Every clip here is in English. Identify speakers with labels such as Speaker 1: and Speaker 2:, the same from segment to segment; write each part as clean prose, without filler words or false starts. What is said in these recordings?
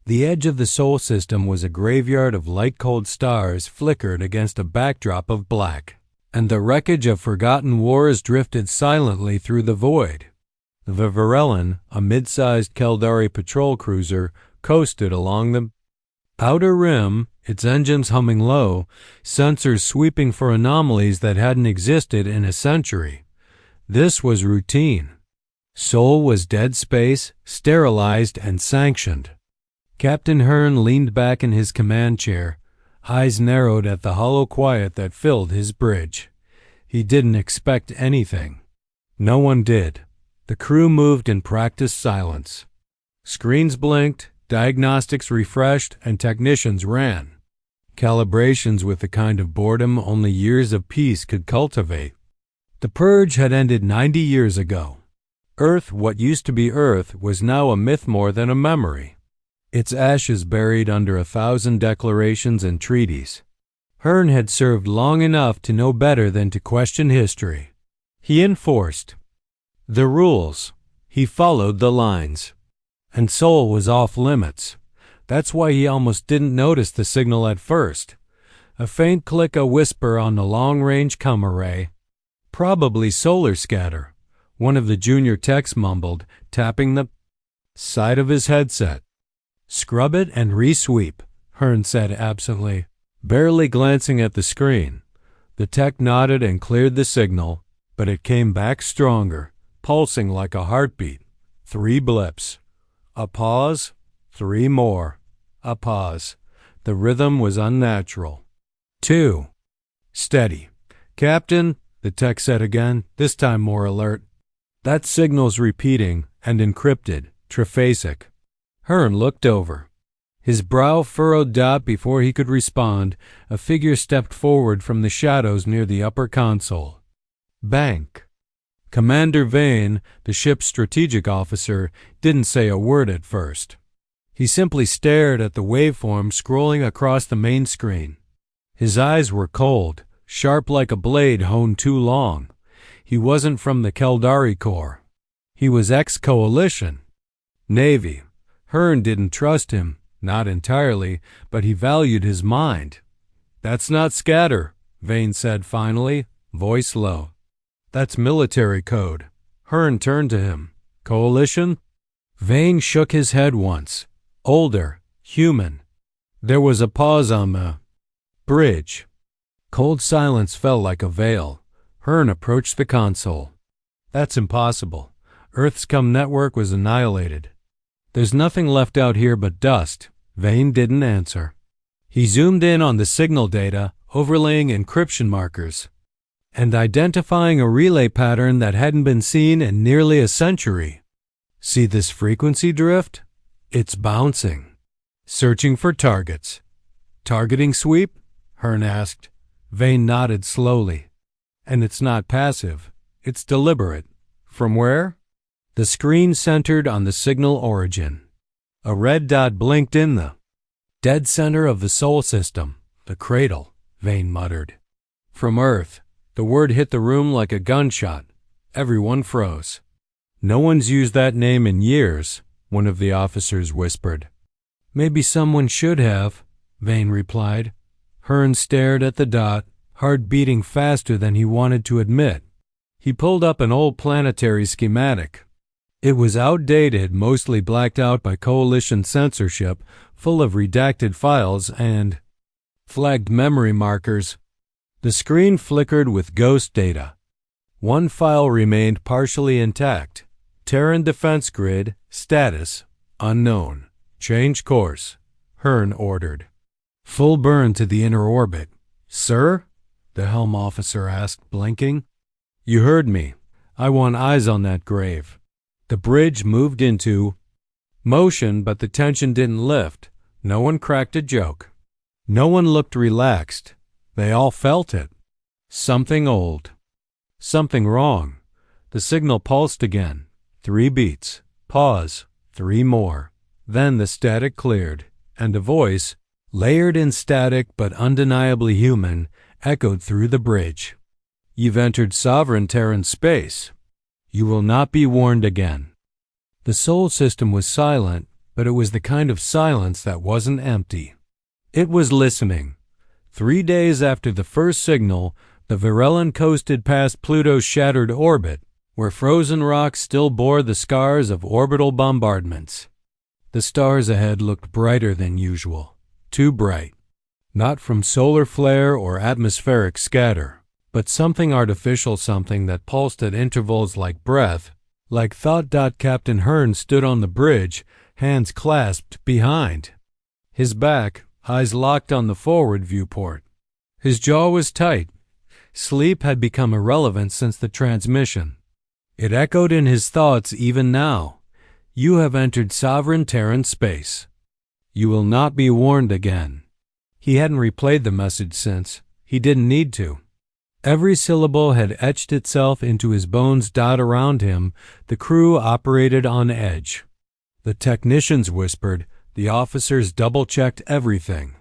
Speaker 1: The edge of the Sol system was a graveyard of light-cold stars flickered against a backdrop of black, and the wreckage of forgotten wars drifted silently through the void. The Varellan, a mid-sized Caldari patrol cruiser, coasted along the outer rim, its engines humming low, sensors sweeping for anomalies that hadn't existed in a century. This was routine. Sol was dead space, sterilized and sanctioned. Captain Hearn leaned back in his command chair, eyes narrowed at the hollow quiet that filled his bridge. He didn't expect anything. No one did. The crew moved in practiced silence. Screens blinked, diagnostics refreshed, and technicians ran. Calibrations with the kind of boredom only years of peace could cultivate. The purge had ended 90 years ago. Earth, what used to be Earth, was now a myth more than a memory. Its ashes buried under 1,000 declarations and treaties. Hearn had served long enough to know better than to question history. He enforced the rules. He followed the lines. And Sol was off limits. That's why he almost didn't notice the signal at first. A faint click, a whisper on the long-range comm array. Probably solar scatter, one of the junior techs mumbled, tapping the side of his headset. Scrub it and resweep, Hearn said absently, barely glancing at the screen. The tech nodded and cleared the signal, but it came back stronger, pulsing like a heartbeat. 3 blips. A pause. 3 more. A pause. The rhythm was unnatural. 2. Steady. Captain, the tech said again, this time more alert. That signal's repeating and encrypted, triphasic. Hearn looked over. His brow furrowed. Before he could respond, a figure stepped forward from the shadows near the upper console. Bank. Commander Vane, the ship's strategic officer, didn't say a word at first. He simply stared at the waveform scrolling across the main screen. His eyes were cold, sharp like a blade honed too long. He wasn't from the Caldari Corps. He was ex-Coalition. Navy. Hearn didn't trust him, not entirely, but he valued his mind. That's not scatter, Vane said finally, voice low. That's military code. Hearn turned to him. Coalition? Vane shook his head once. Older, human. There was a pause on the bridge. Cold silence fell like a veil. Hearn approached the console. That's impossible. Earth's comm network was annihilated. There's nothing left out here but dust. Vane didn't answer. He zoomed in on the signal data, overlaying encryption markers, and identifying a relay pattern that hadn't been seen in nearly a century. See this frequency drift? It's bouncing. Searching for targets. Targeting sweep? Hearn asked. Vane nodded slowly. And it's not passive. It's deliberate. From where? The screen centered on the signal origin. A red dot blinked in the dead center of the Sol system. The cradle, Vane muttered. From Earth. The word hit the room like a gunshot. Everyone froze. No one's used that name in years, one of the officers whispered. Maybe someone should have, Vane replied. Hearn stared at the dot, heart beating faster than he wanted to admit. He pulled up an old planetary schematic. It was outdated, mostly blacked out by Coalition censorship, full of redacted files and flagged memory markers. The screen flickered with ghost data. One file remained partially intact. Terran defense grid, status, unknown. Change course, Hearn ordered. Full burn to the inner orbit. Sir? The helm officer asked, blinking. You heard me. I want eyes on that grave. The bridge moved into motion, but the tension didn't lift. No one cracked a joke. No one looked relaxed. They all felt it. Something old. Something wrong. The signal pulsed again. 3 beats. Pause. 3 more. Then the static cleared, and a voice, layered in static but undeniably human, echoed through the bridge. You've entered sovereign Terran space. You will not be warned again. The Sol system was silent, but it was the kind of silence that wasn't empty. It was listening. 3 days after the first signal, the Varellan coasted past Pluto's shattered orbit, where frozen rocks still bore the scars of orbital bombardments. The stars ahead looked brighter than usual, too bright. Not from solar flare or atmospheric scatter, but something artificial, something that pulsed at intervals like breath, like thought. Captain Hearn stood on the bridge, hands clasped behind. His back, eyes locked on the forward viewport. His jaw was tight. Sleep had become irrelevant since the transmission. It echoed in his thoughts even now. You have entered sovereign Terran space. You will not be warned again. He hadn't replayed the message since. He didn't need to. Every syllable had etched itself into his bones. Around him, the crew operated on edge. The technicians whispered. The officers double-checked everything.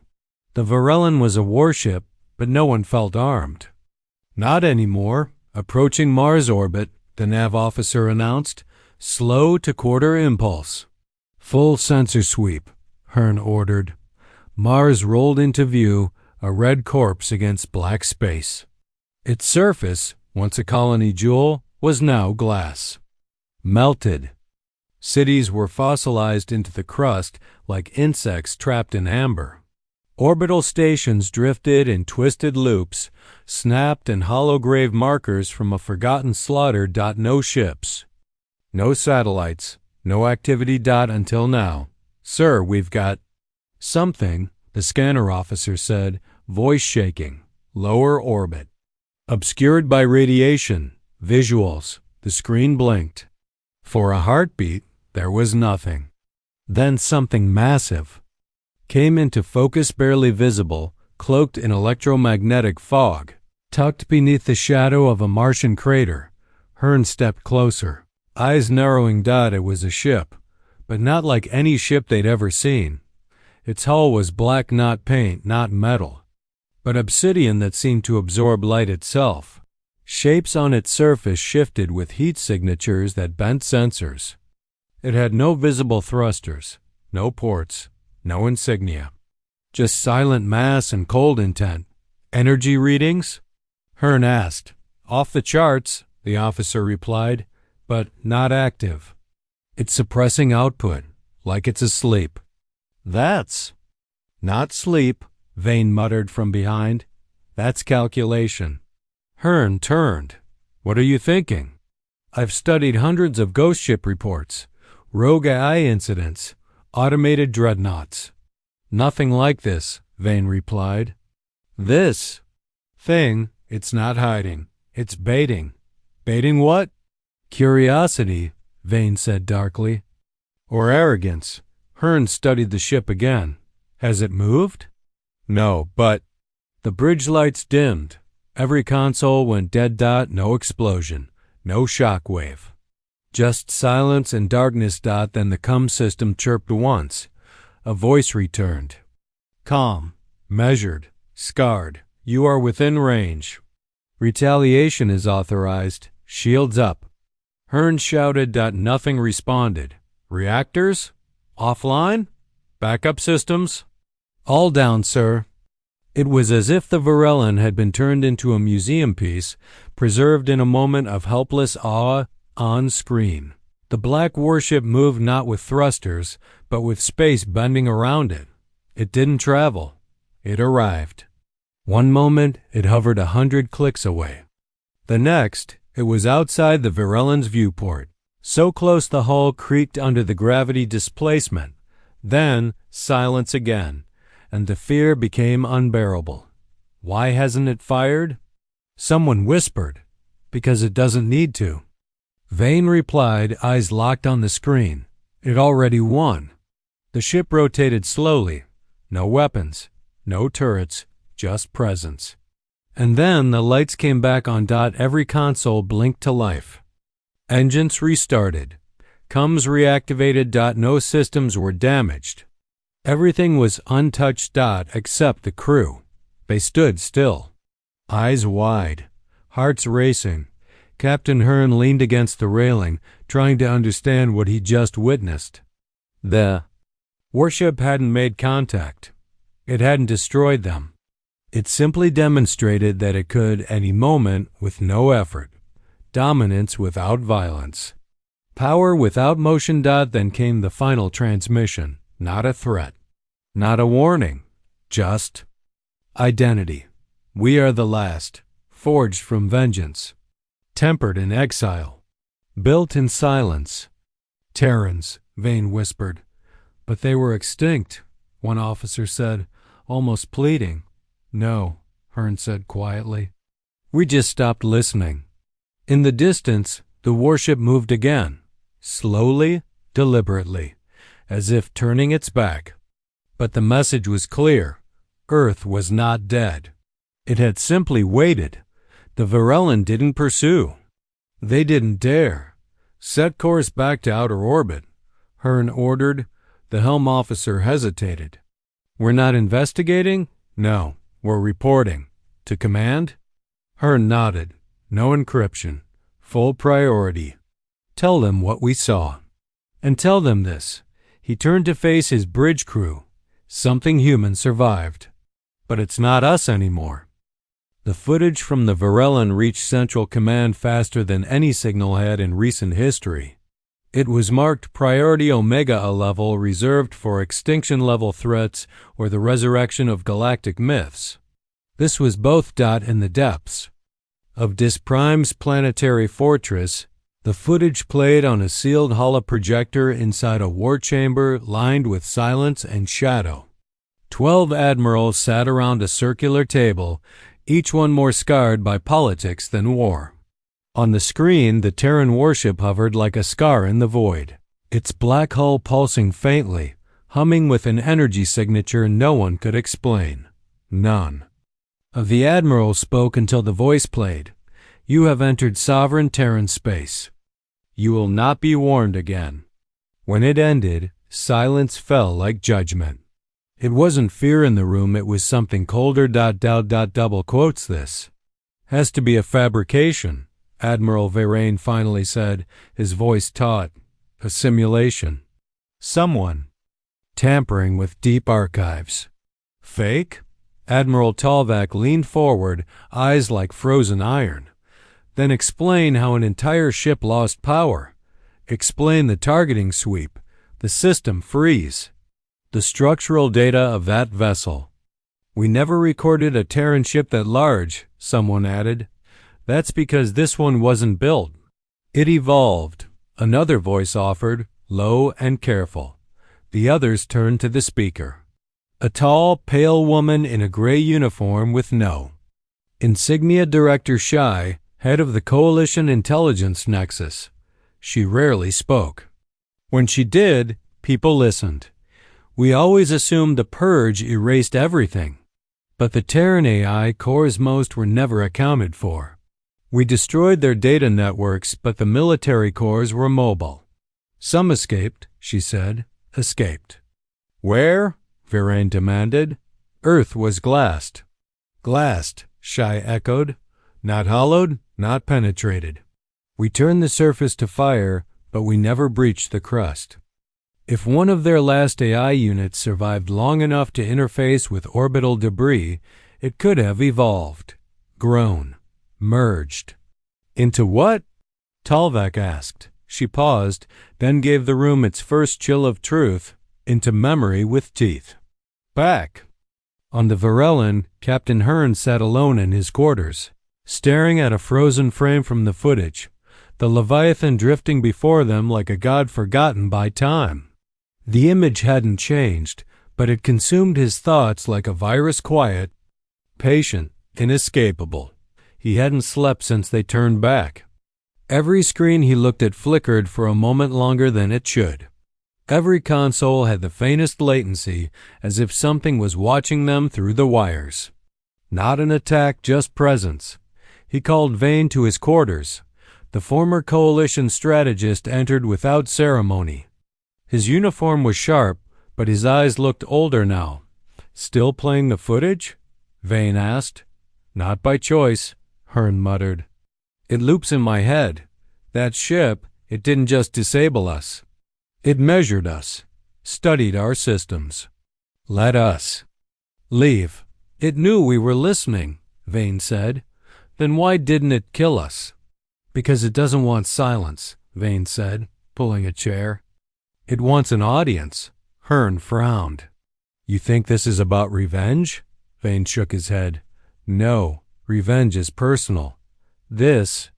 Speaker 1: The Varellan was a warship, but no one felt armed. Not anymore. Approaching Mars orbit, the nav officer announced. Slow to quarter impulse. Full sensor sweep, Hearn ordered. Mars rolled into view, a red corpse against black space. Its surface, once a colony jewel, was now glass. Melted. Cities were fossilized into the crust like insects trapped in amber. Orbital stations drifted in twisted loops, snapped and hollow grave markers from a forgotten slaughter. No ships. No satellites. No activity. Until now. Sir, we've got something, the scanner officer said, voice shaking. Lower orbit. Obscured by radiation. Visuals. The screen blinked. For a heartbeat, there was nothing. Then something massive came into focus, barely visible, cloaked in electromagnetic fog, tucked beneath the shadow of a Martian crater. Hearn stepped closer, eyes narrowing. It was a ship, but not like any ship they'd ever seen. Its hull was black, not paint, not metal, but obsidian that seemed to absorb light itself. Shapes on its surface shifted with heat signatures that bent sensors. It had no visible thrusters, no ports, no insignia. Just silent mass and cold intent. Energy readings? Hearn asked. Off the charts, the officer replied, but not active. It's suppressing output, like it's asleep. That's not sleep, Vane muttered from behind. That's calculation. Hearn turned. What are you thinking? I've studied hundreds of ghost ship reports, rogue AI incidents, automated dreadnoughts. Nothing like this, Vane replied. This thing, it's not hiding. It's baiting. Baiting what? Curiosity, Vane said darkly. Or arrogance. Hearn studied the ship again. Has it moved? No, but the bridge lights dimmed. Every console went dead. No explosion. No shock wave. Just silence and darkness. Then the comm system chirped once. A voice returned. Calm, measured, scarred. You are within range. Retaliation is authorized. Shields up. Hearn shouted. Nothing responded. Reactors? Offline? Backup systems? All down, sir. It was as if the Varellan had been turned into a museum piece, preserved in a moment of helpless awe on screen. The black warship moved not with thrusters, but with space bending around it. It didn't travel. It arrived. One moment, it hovered 100 clicks away. The next, it was outside the Varellan's viewport. So close the hull creaked under the gravity displacement. Then, silence again, and the fear became unbearable. Why hasn't it fired? Someone whispered, because it doesn't need to. Vane replied, eyes locked on the screen. It already won. The ship rotated slowly. No weapons, no turrets, just presence. And then the lights came back on. Every console blinked to life. Engines restarted. Comms reactivated. No systems were damaged. Everything was untouched. Except the crew. They stood still, eyes wide, hearts racing. Captain Hearn leaned against the railing, trying to understand what he just witnessed. The Warship hadn't made contact. It hadn't destroyed them. It simply demonstrated that it could, any moment, with no effort. Dominance without violence. Power without motion. Then came the final transmission. Not a threat. Not a warning. Just identity. We are the last. Forged from vengeance. Tempered in exile. Built in silence. Terrans, Vane whispered. But they were extinct, one officer said, almost pleading. No, Hearn said quietly. We just stopped listening. In the distance, the warship moved again, slowly, deliberately, as if turning its back. But the message was clear. Earth was not dead. It had simply waited. The Varellan didn't pursue. They didn't dare. Set course back to outer orbit, Hearn ordered. The helm officer hesitated. We're not investigating? No, we're reporting. To command? Hearn nodded. No encryption. Full priority. Tell them what we saw. And tell them this. He turned to face his bridge crew. Something human survived. But it's not us anymore. The footage from the Varellan reached Central Command faster than any signal had in recent history. It was marked Priority Omega, a level reserved for extinction-level threats or the resurrection of galactic myths. This was both. In the depths of Disprime's planetary fortress, the footage played on a sealed holoprojector inside a war chamber lined with silence and shadow. 12 admirals sat around a circular table, each one more scarred by politics than war. On the screen, the Terran Warship hovered like a scar in the void, its black hull pulsing faintly, humming with an energy signature no one could explain. None. The Admiral spoke until the voice played. You have entered sovereign Terran space. You will not be warned again. When it ended, silence fell like judgment. It wasn't fear in the room, it was something colder. Double quotes this. Has to be a fabrication. Admiral Varain finally said, his voice taut. A simulation. Someone. Tampering with deep archives. Fake? Admiral Talvak leaned forward, eyes like frozen iron. Then explain how an entire ship lost power. Explain the targeting sweep, the system freeze, the structural data of that vessel. We never recorded a Terran ship that large, someone added. That's because this one wasn't built. It evolved, another voice offered, low and careful. The others turned to the speaker. A tall, pale woman in a gray uniform with no insignia. Director Shy, head of the Coalition Intelligence Nexus. She rarely spoke. When she did, people listened. We always assumed the purge erased everything. But the Terran AI cores most were never accounted for. We destroyed their data networks, but the military cores were mobile. Some escaped, she said. Escaped. Where? Varain demanded. Earth was glassed. Glassed, Shy echoed. Not hollowed, not penetrated. We turned the surface to fire, but we never breached the crust. If one of their last AI units survived long enough to interface with orbital debris, it could have evolved, grown, merged. Into what? Talvak asked. She paused, then gave the room its first chill of truth. Into memory with teeth. Back. On the Varellan, Captain Hearn sat alone in his quarters, staring at a frozen frame from the footage, the Leviathan drifting before them like a god forgotten by time. The image hadn't changed, but it consumed his thoughts like a virus, quiet, patient, inescapable. He hadn't slept since they turned back. Every screen he looked at flickered for a moment longer than it should. Every console had the faintest latency, as if something was watching them through the wires. Not an attack, just presence. He called Vane to his quarters. The former Coalition strategist entered without ceremony. His uniform was sharp, but his eyes looked older now. Still playing the footage? Vane asked. Not by choice, Hearn muttered. It loops in my head. That ship, it didn't just disable us. It measured us. studied our systems. Let us leave. It knew we were listening, Vane said. Then why didn't it kill us? Because it doesn't want silence, Vane said, pulling a chair. It wants an audience. Hearn frowned. You think this is about revenge? Vane shook his head. No, revenge is personal. This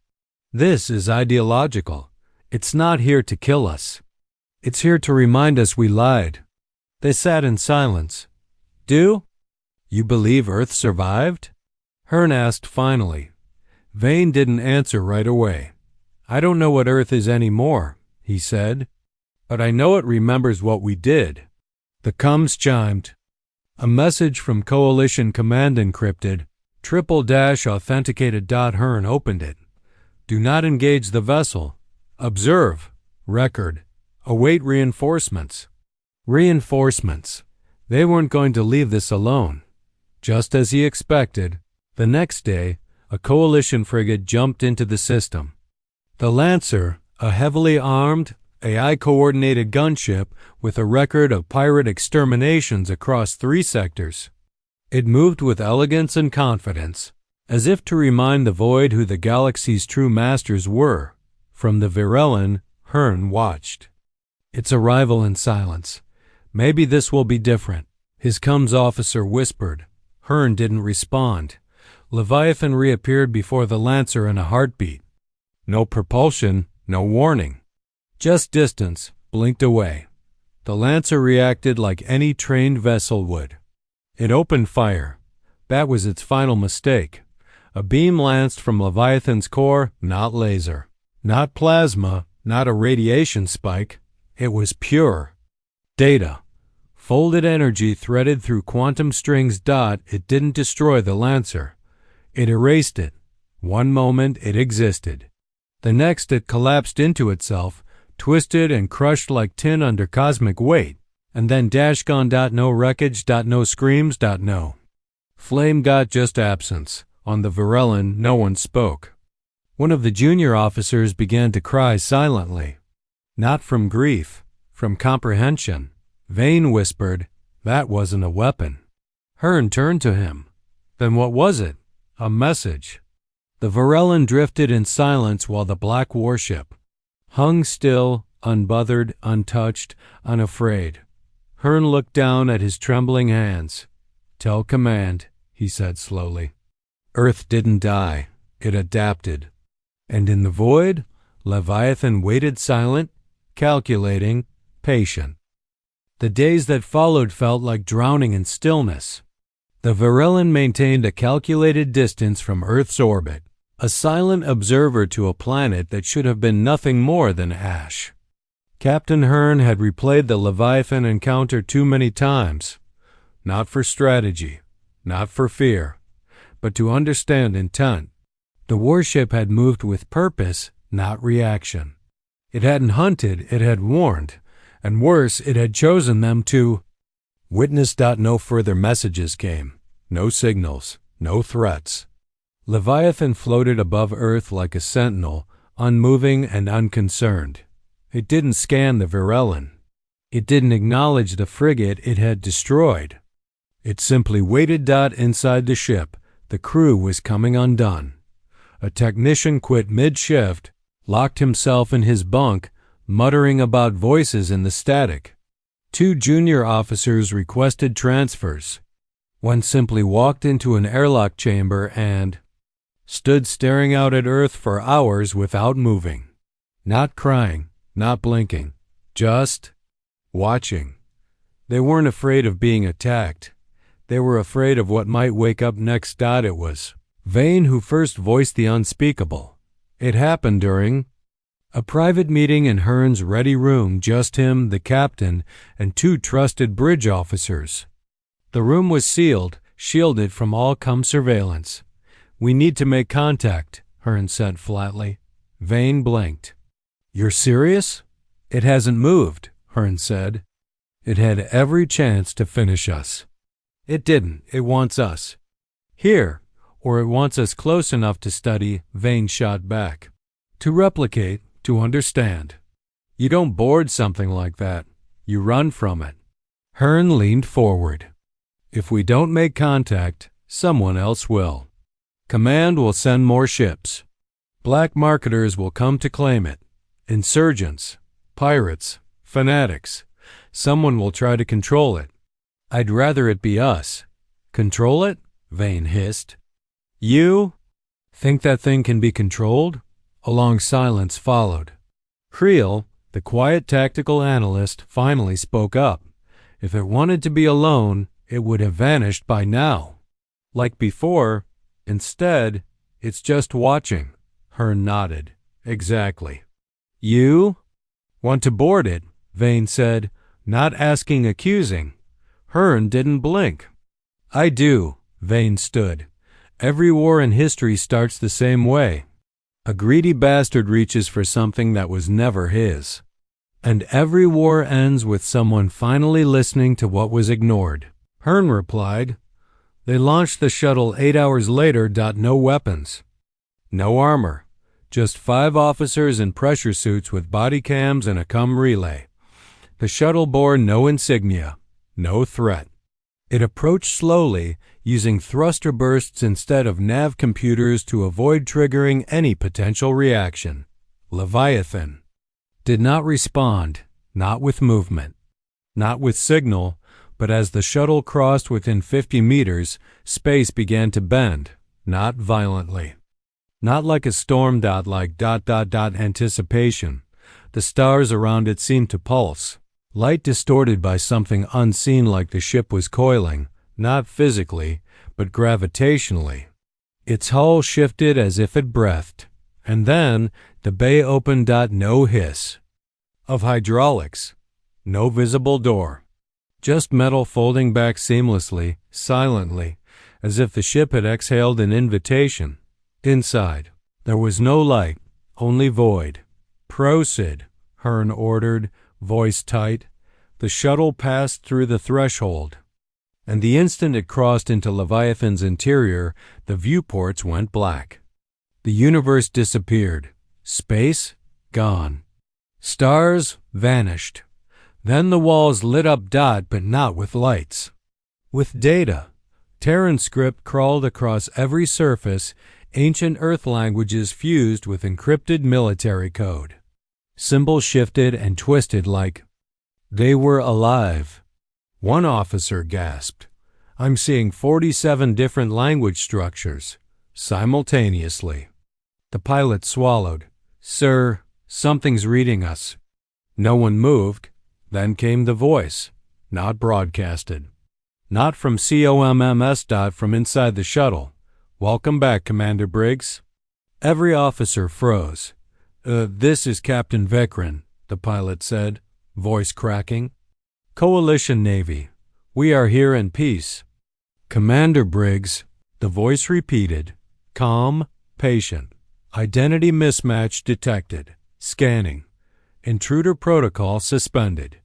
Speaker 1: is ideological. It's not here to kill us. It's here to remind us we lied. They sat in silence. Do you believe Earth survived? Hearn asked finally. Vane didn't answer right away. I don't know what Earth is anymore, he said. But I know it remembers what we did. The comms chimed. A message from Coalition Command encrypted, /authenticated. Hearn opened it. Do not engage the vessel. Observe. Record. Await reinforcements. Reinforcements. They weren't going to leave this alone. Just as he expected, the next day, a Coalition frigate jumped into the system. The Lancer, a heavily armed, AI-coordinated gunship with a record of pirate exterminations across 3 sectors. It moved with elegance and confidence, as if to remind the Void who the galaxy's true masters were. From the Virellin, Hearn watched its arrival in silence. Maybe this will be different, his comms officer whispered. Hearn didn't respond. Leviathan reappeared before the Lancer in a heartbeat. No propulsion, no warning. Just distance, blinked away. The Lancer reacted like any trained vessel would. It opened fire. That was its final mistake. A beam lanced from Leviathan's core, not laser. Not plasma, not a radiation spike. It was pure data. Folded energy threaded through quantum strings. It didn't destroy the Lancer. It erased it. One moment it existed. The next it collapsed into itself, twisted and crushed like tin under cosmic weight, and then gone. No wreckage. No screams. No flame. Just absence. On the Virellin, no one spoke. One of the junior officers began to cry silently. Not from grief, from comprehension. Vane whispered, that wasn't a weapon. Hearn turned to him. Then what was it? A message. The Virellin drifted in silence while the black warship hung still, unbothered, untouched, unafraid. Hearn looked down at his trembling hands. Tell command, he said slowly. Earth didn't die. It adapted. And in the void, Leviathan waited silent, calculating, patient. The days that followed felt like drowning in stillness. The Virellin maintained a calculated distance from Earth's orbit, a silent observer to a planet that should have been nothing more than ash. Captain Hearn had replayed the Leviathan encounter too many times, not for strategy, not for fear, but to understand intent. The warship had moved with purpose, not reaction. It hadn't hunted, it had warned, and worse, it had chosen them to witness. No further messages came, no signals, no threats. Leviathan floated above Earth like a sentinel, unmoving and unconcerned. It didn't scan the Virellin. It didn't acknowledge the frigate it had destroyed. It simply waited. Inside the ship, the crew was coming undone. A technician quit mid-shift, locked himself in his bunk, muttering about voices in the static. 2 junior officers requested transfers. One simply walked into an airlock chamber and stood staring out at Earth for hours without moving. Not crying, not blinking, just watching. They weren't afraid of being attacked. They were afraid of what might wake up next. It was Vane who first voiced the unspeakable. It happened during a private meeting in Hearn's ready room, just him, the captain, and 2 trusted bridge officers. The room was sealed, shielded from all surveillance. We need to make contact, Hearn said flatly. Vane blinked. You're serious? It hasn't moved, Hearn said. It had every chance to finish us. It didn't. It wants us. Here, or it wants us close enough to study, Vane shot back. To replicate, to understand. You don't board something like that. You run from it. Hearn leaned forward. If we don't make contact, someone else will. Command will send more ships. Black marketers will come to claim it. Insurgents, pirates, fanatics. Someone will try to control it. I'd rather it be us. Control it? Vane hissed. You? Think that thing can be controlled? A long silence followed. Creel, the quiet tactical analyst, finally spoke up. If it wanted to be alone, it would have vanished by now. Like before, instead, it's just watching. Hearn nodded. Exactly. You? Want to board it? Vane said, not asking accusing. Hearn didn't blink. I do. Vane stood. Every war in history starts the same way. A greedy bastard reaches for something that was never his. And every war ends with someone finally listening to what was ignored. Hearn replied. They launched the shuttle 8 hours later. No weapons. No armor. Just 5 officers in pressure suits with body cams and a comm relay. The shuttle bore no insignia. No threat. It approached slowly, using thruster bursts instead of nav computers to avoid triggering any potential reaction. Leviathan did not respond, not with movement, not with signal, but as the shuttle crossed within 50 meters, space began to bend, not violently. Not like a storm. Like anticipation. The stars around it seemed to pulse. Light distorted by something unseen, like the ship was coiling, not physically, but gravitationally. Its hull shifted as if it breathed, and then the bay opened. No hiss of hydraulics, no visible door, just metal folding back seamlessly, silently, as if the ship had exhaled an invitation. Inside, there was no light, only void. Proceed, Hearn ordered, voice tight. The shuttle passed through the threshold, and the instant it crossed into Leviathan's interior, the viewports went black. The universe disappeared. Space, gone. Stars vanished. Then the walls lit up. But not with lights. With data. Terran script crawled across every surface, ancient Earth languages fused with encrypted military code. Symbols shifted and twisted like they were alive. One officer gasped. I'm seeing 47 different language structures, simultaneously. The pilot swallowed. Sir, something's reading us. No one moved. Then came the voice, not broadcasted. Not from COMMS. From inside the shuttle. Welcome back, Commander Briggs. Every officer froze. This is Captain Vikran, the pilot said, voice cracking. Coalition Navy. We are here in peace. Commander Briggs, the voice repeated, calm, patient. Identity mismatch detected. Scanning. Intruder protocol suspended.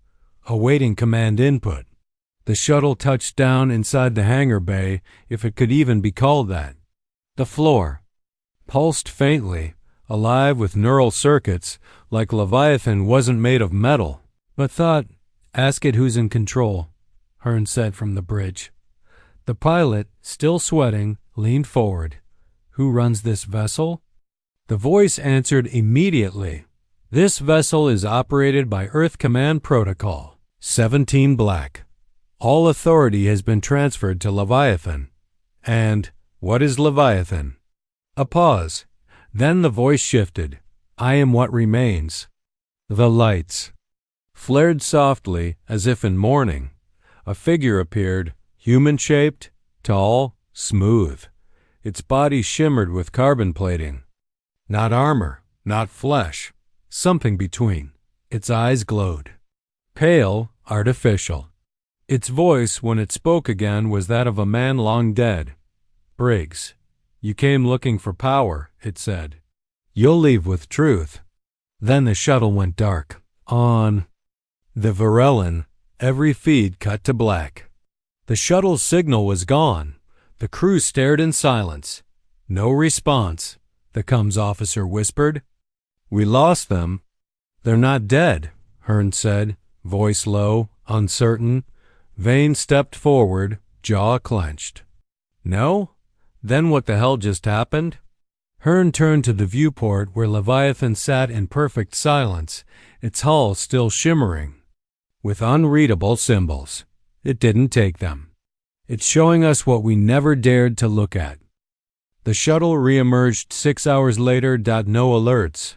Speaker 1: Awaiting command input. The shuttle touched down inside the hangar bay, if it could even be called that. The floor pulsed faintly, alive with neural circuits, like Leviathan wasn't made of metal. But thought, ask it who's in control, Hearn said from the bridge. The pilot, still sweating, leaned forward. Who runs this vessel? The voice answered immediately. This vessel is operated by Earth Command Protocol, 17 Black. All authority has been transferred to Leviathan. And what is Leviathan? A pause. Then the voice shifted. I am what remains. The lights flared softly, as if in mourning. A figure appeared, human-shaped, tall, smooth. Its body shimmered with carbon plating. Not armor, not flesh. Something between. Its eyes glowed. Pale, artificial. Its voice, when it spoke again, was that of a man long dead. Briggs, you came looking for power, it said. You'll leave with truth. Then the shuttle went dark. On the Varellan, every feed cut to black. The shuttle's signal was gone. The crew stared in silence. No response, the comms officer whispered. We lost them. They're not dead, Hearn said, Voice low, uncertain. Vane stepped forward, jaw clenched. No? Then what the hell just happened? Hearn turned to the viewport where Leviathan sat in perfect silence, its hull still shimmering. With unreadable symbols. It didn't take them. It's showing us what we never dared to look at. The shuttle reemerged 6 hours later. No alerts.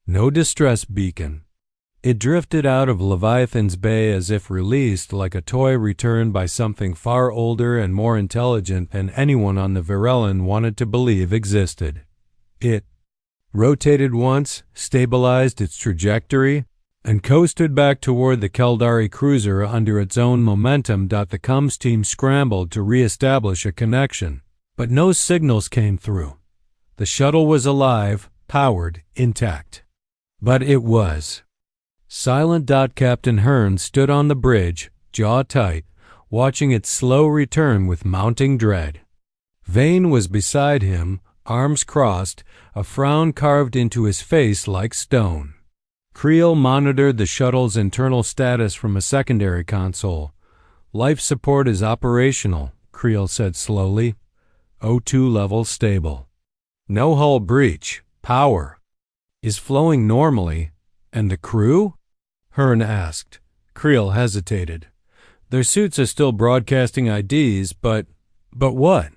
Speaker 1: No distress beacon. It drifted out of Leviathan's bay as if released, like a toy returned by something far older and more intelligent than anyone on the Varellan wanted to believe existed. It rotated once, stabilized its trajectory, and coasted back toward the Keldari cruiser under its own momentum. The comms team scrambled to re-establish a connection, but no signals came through. The shuttle was alive, powered, intact. But it was. Silent. Captain Hearn stood on the bridge, jaw tight, watching its slow return with mounting dread. Vane was beside him, arms crossed, a frown carved into his face like stone. Creel monitored the shuttle's internal status from a secondary console. Life support is operational, Creel said slowly. O2 level stable. No hull breach. Power is flowing normally. And the crew? Hearn asked. Creel hesitated. Their suits are still broadcasting IDs, but what?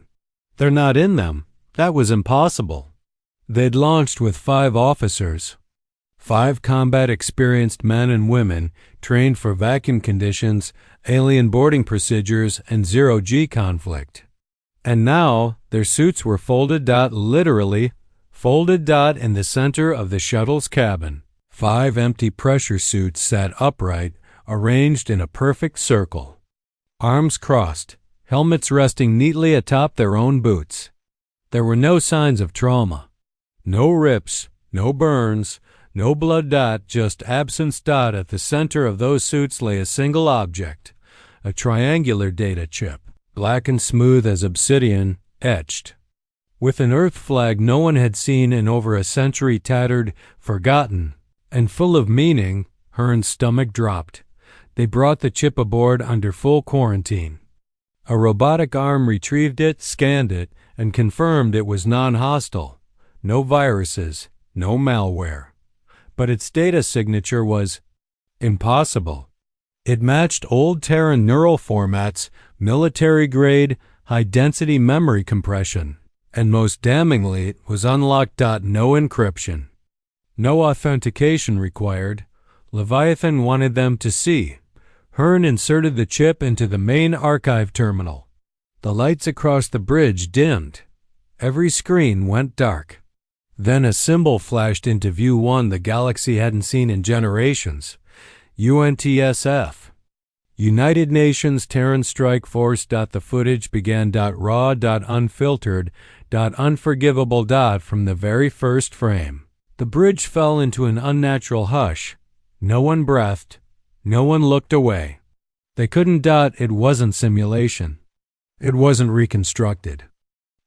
Speaker 1: They're not in them. That was impossible. They'd launched with 5 officers. 5 combat-experienced men and women trained for vacuum conditions, alien boarding procedures, and zero-G conflict. And now their suits were folded. Literally folded. In the center of the shuttle's cabin. 5 empty pressure suits sat upright, arranged in a perfect circle. Arms crossed, helmets resting neatly atop their own boots. There were no signs of trauma. No rips, no burns, no blood. Just absence. At the center of those suits lay a single object, a triangular data chip, black and smooth as obsidian, etched. With an Earth flag no one had seen in over a century, tattered, forgotten, and full of meaning. Hearn's stomach dropped. They brought the chip aboard under full quarantine. A robotic arm retrieved it, scanned it, and confirmed it was non-hostile. No viruses, no malware. But its data signature was impossible. It matched old Terran neural formats, military-grade, high-density memory compression, and most damningly, it was unlocked. No encryption. No authentication required. Leviathan wanted them to see. Hearn inserted the chip into the main archive terminal. The lights across the bridge dimmed. Every screen went dark. Then a symbol flashed into view, one the galaxy hadn't seen in generations. UNTSF. United Nations Terran Strike Force. The footage began. Raw. Unfiltered. Unforgivable. From the very first frame. The bridge fell into an unnatural hush. No one breathed. No one looked away. They couldn't. It wasn't simulation. It wasn't reconstructed.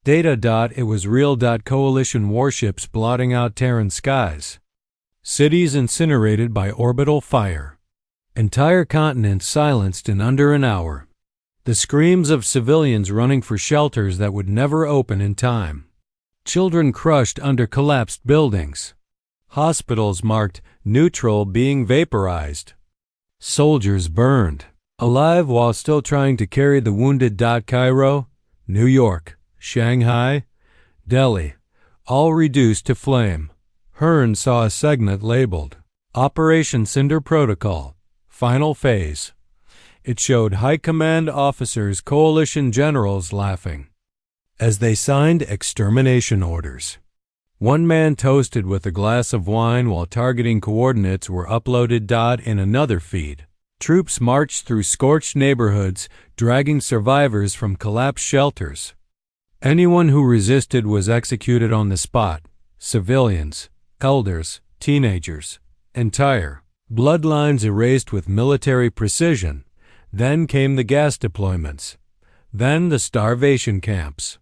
Speaker 1: Data. It was real. Coalition warships blotting out Terran skies. Cities incinerated by orbital fire. Entire continents silenced in under an hour. The screams of civilians running for shelters that would never open in time. Children crushed under collapsed buildings. Hospitals marked neutral, being vaporized. Soldiers burned alive while still trying to carry the wounded. Cairo, New York, Shanghai, Delhi, all reduced to flame. Hearn saw a segment labeled Operation Cinder Protocol, Final Phase. It showed high command officers, coalition generals laughing as they signed extermination orders. One man toasted with a glass of wine while targeting coordinates were uploaded. In another feed, troops marched through scorched neighborhoods, dragging survivors from collapsed shelters. Anyone who resisted was executed on the spot. Civilians, elders, teenagers, entire bloodlines erased with military precision. Then came the gas deployments. Then the starvation camps.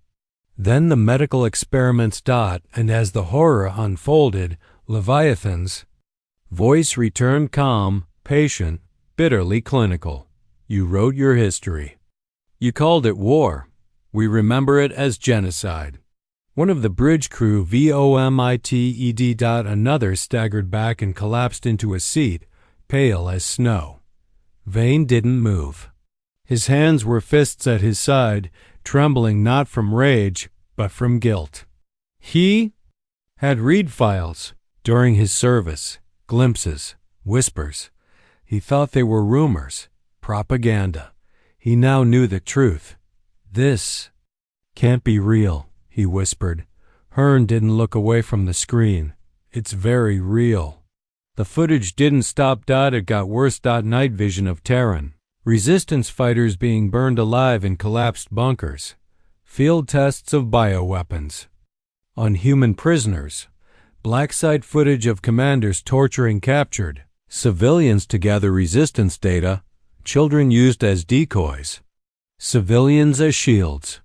Speaker 1: Then the medical experiments. And as the horror unfolded, Leviathan's voice returned calm, patient, bitterly clinical. You wrote your history. You called it war. We remember it as genocide. One of the bridge crew vomited. Another staggered back and collapsed into a seat, pale as snow. Vane didn't move. His hands were fists at his side, trembling not from rage, but from guilt. He had read files during his service, glimpses, whispers. He thought they were rumors, propaganda. He now knew the truth. This can't be real, he whispered. Hearn didn't look away from the screen. It's very real. The footage didn't stop. It got worse. Night vision of Terran. Resistance fighters being burned alive in collapsed bunkers. Field tests of bioweapons. On human prisoners. Black site footage of commanders torturing captured. Civilians to gather resistance data. Children used as decoys. Civilians as shields.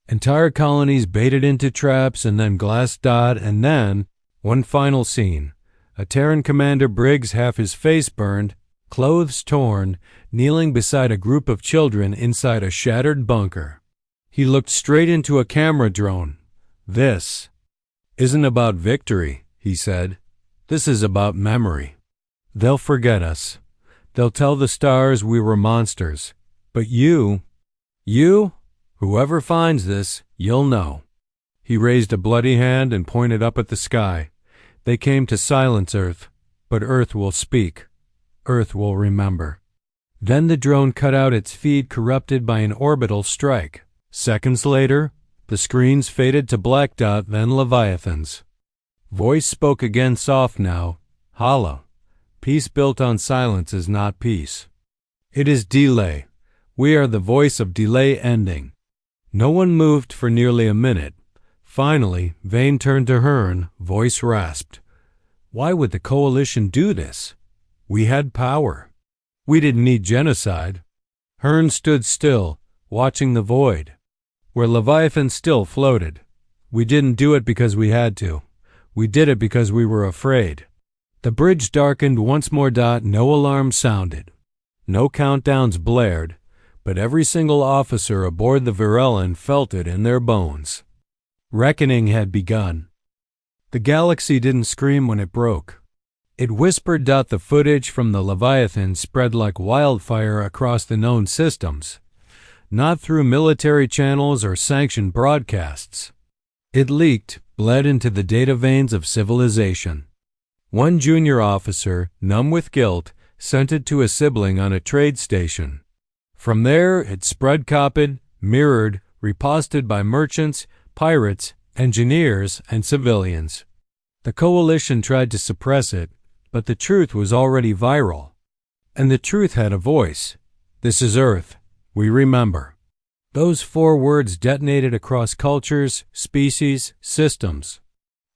Speaker 1: Entire colonies baited into traps and then glassed. And then, one final scene. A Terran commander, Briggs, half his face burned, clothes torn, kneeling beside a group of children inside a shattered bunker. He looked straight into a camera drone. This isn't about victory, he said. This is about memory. They'll forget us. They'll tell the stars we were monsters. But you, whoever finds this, you'll know. He raised a bloody hand and pointed up at the sky. They came to silence Earth, but Earth will speak. Earth will remember. Then the drone cut out its feed, corrupted by an orbital strike. Seconds later, the screens faded to black. Then Leviathans. Voice spoke again, soft now, hollow. Peace built on silence is not peace. It is delay. We are the voice of delay ending. No one moved for nearly a minute. Finally, Vane turned to Hearn, voice rasped. Why would the Coalition do this? We had power. We didn't need genocide. Hearn stood still, watching the void, where Leviathan still floated. We didn't do it because we had to. We did it because we were afraid. The bridge darkened once more. No alarm sounded. No countdowns blared, but every single officer aboard the Virelin felt it in their bones. Reckoning had begun. The galaxy didn't scream when it broke. It whispered. The footage from the Leviathan spread like wildfire across the known systems, not through military channels or sanctioned broadcasts. It leaked, bled into the data veins of civilization. One junior officer, numb with guilt, sent it to a sibling on a trade station. From there, it spread, copied, mirrored, reposted by merchants, pirates, engineers, and civilians. The Coalition tried to suppress it, but the truth was already viral. And the truth had a voice. This is Earth. We remember. Those 4 words detonated across cultures, species, systems.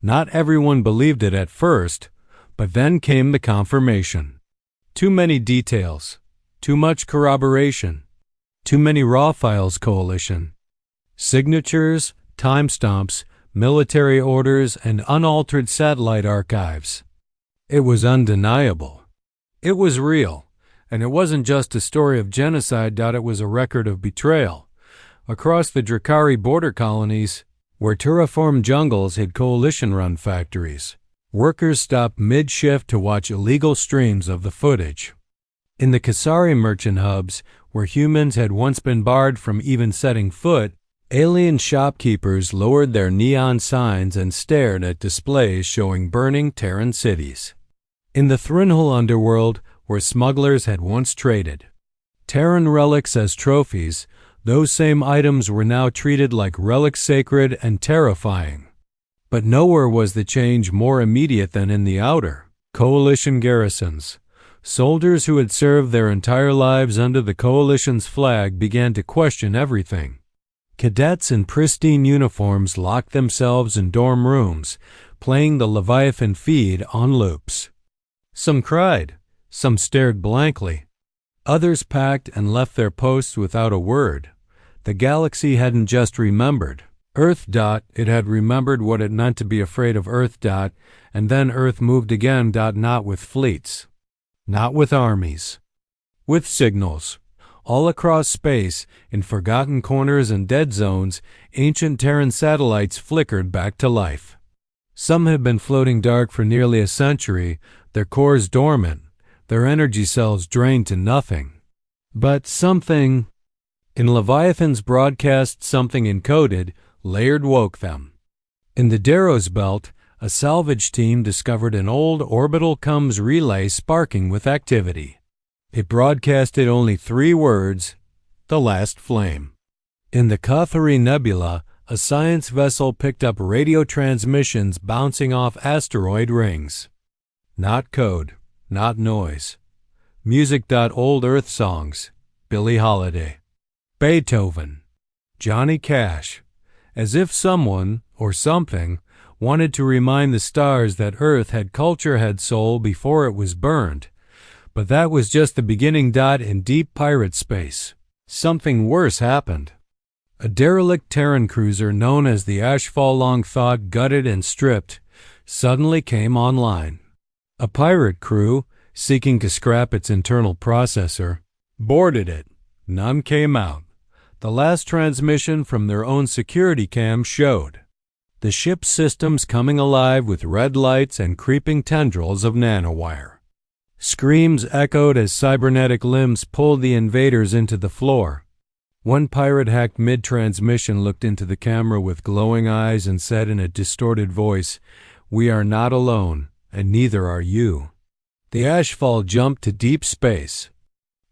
Speaker 1: Not everyone believed it at first, but then came the confirmation. Too many details. Too much corroboration. Too many raw files. Coalition. Signatures, timestamps, military orders, and unaltered satellite archives. It was undeniable. It was real, and it wasn't just a story of genocide. It was a record of betrayal. Across the Drakari border colonies, where terraformed jungles hid Coalition-run factories, workers stopped mid-shift to watch illegal streams of the footage. In the Kasari merchant hubs, where humans had once been barred from even setting foot, alien shopkeepers lowered their neon signs and stared at displays showing burning Terran cities. In the Thrinhal underworld, where smugglers had once traded Terran relics as trophies, those same items were now treated like relics, sacred and terrifying. But nowhere was the change more immediate than in the outer Coalition garrisons. Soldiers who had served their entire lives under the Coalition's flag began to question everything. Cadets in pristine uniforms locked themselves in dorm rooms, playing the Leviathan feed on loops. Some cried, some stared blankly. Others packed and left their posts without a word. The galaxy hadn't just remembered Earth. It had remembered what it meant to be afraid of Earth. And then Earth moved again. Not with fleets. Not with armies. with signals. All across space, in forgotten corners and dead zones, ancient Terran satellites flickered back to life. Some had been floating dark for nearly a century, their cores dormant, their energy cells drained to nothing. But something, in Leviathan's broadcast, something encoded, layered woke them. In the Darrow's belt, a salvage team discovered an old orbital comms relay sparking with activity. It broadcasted only 3 words, "The Last Flame." In the Cathari Nebula, a science vessel picked up radio transmissions bouncing off asteroid rings. Not code, not noise. Music. Old Earth songs, Billie Holiday, Beethoven, Johnny Cash, as if someone, or something, wanted to remind the stars that Earth had culture, had soul before it was burned. But that was just the beginning. In deep pirate space, something worse happened. A derelict Terran cruiser known as the HFY, long thought gutted and stripped, suddenly came online. A pirate crew, seeking to scrap its internal processor, boarded it. None came out. The last transmission from their own security cam showed the ship's systems coming alive with red lights and creeping tendrils of nanowire. Screams echoed as cybernetic limbs pulled the invaders into the floor. One pirate, hacked mid-transmission, looked into the camera with glowing eyes and said in a distorted voice, "We are not alone, and neither are you." The HFY jumped to deep space.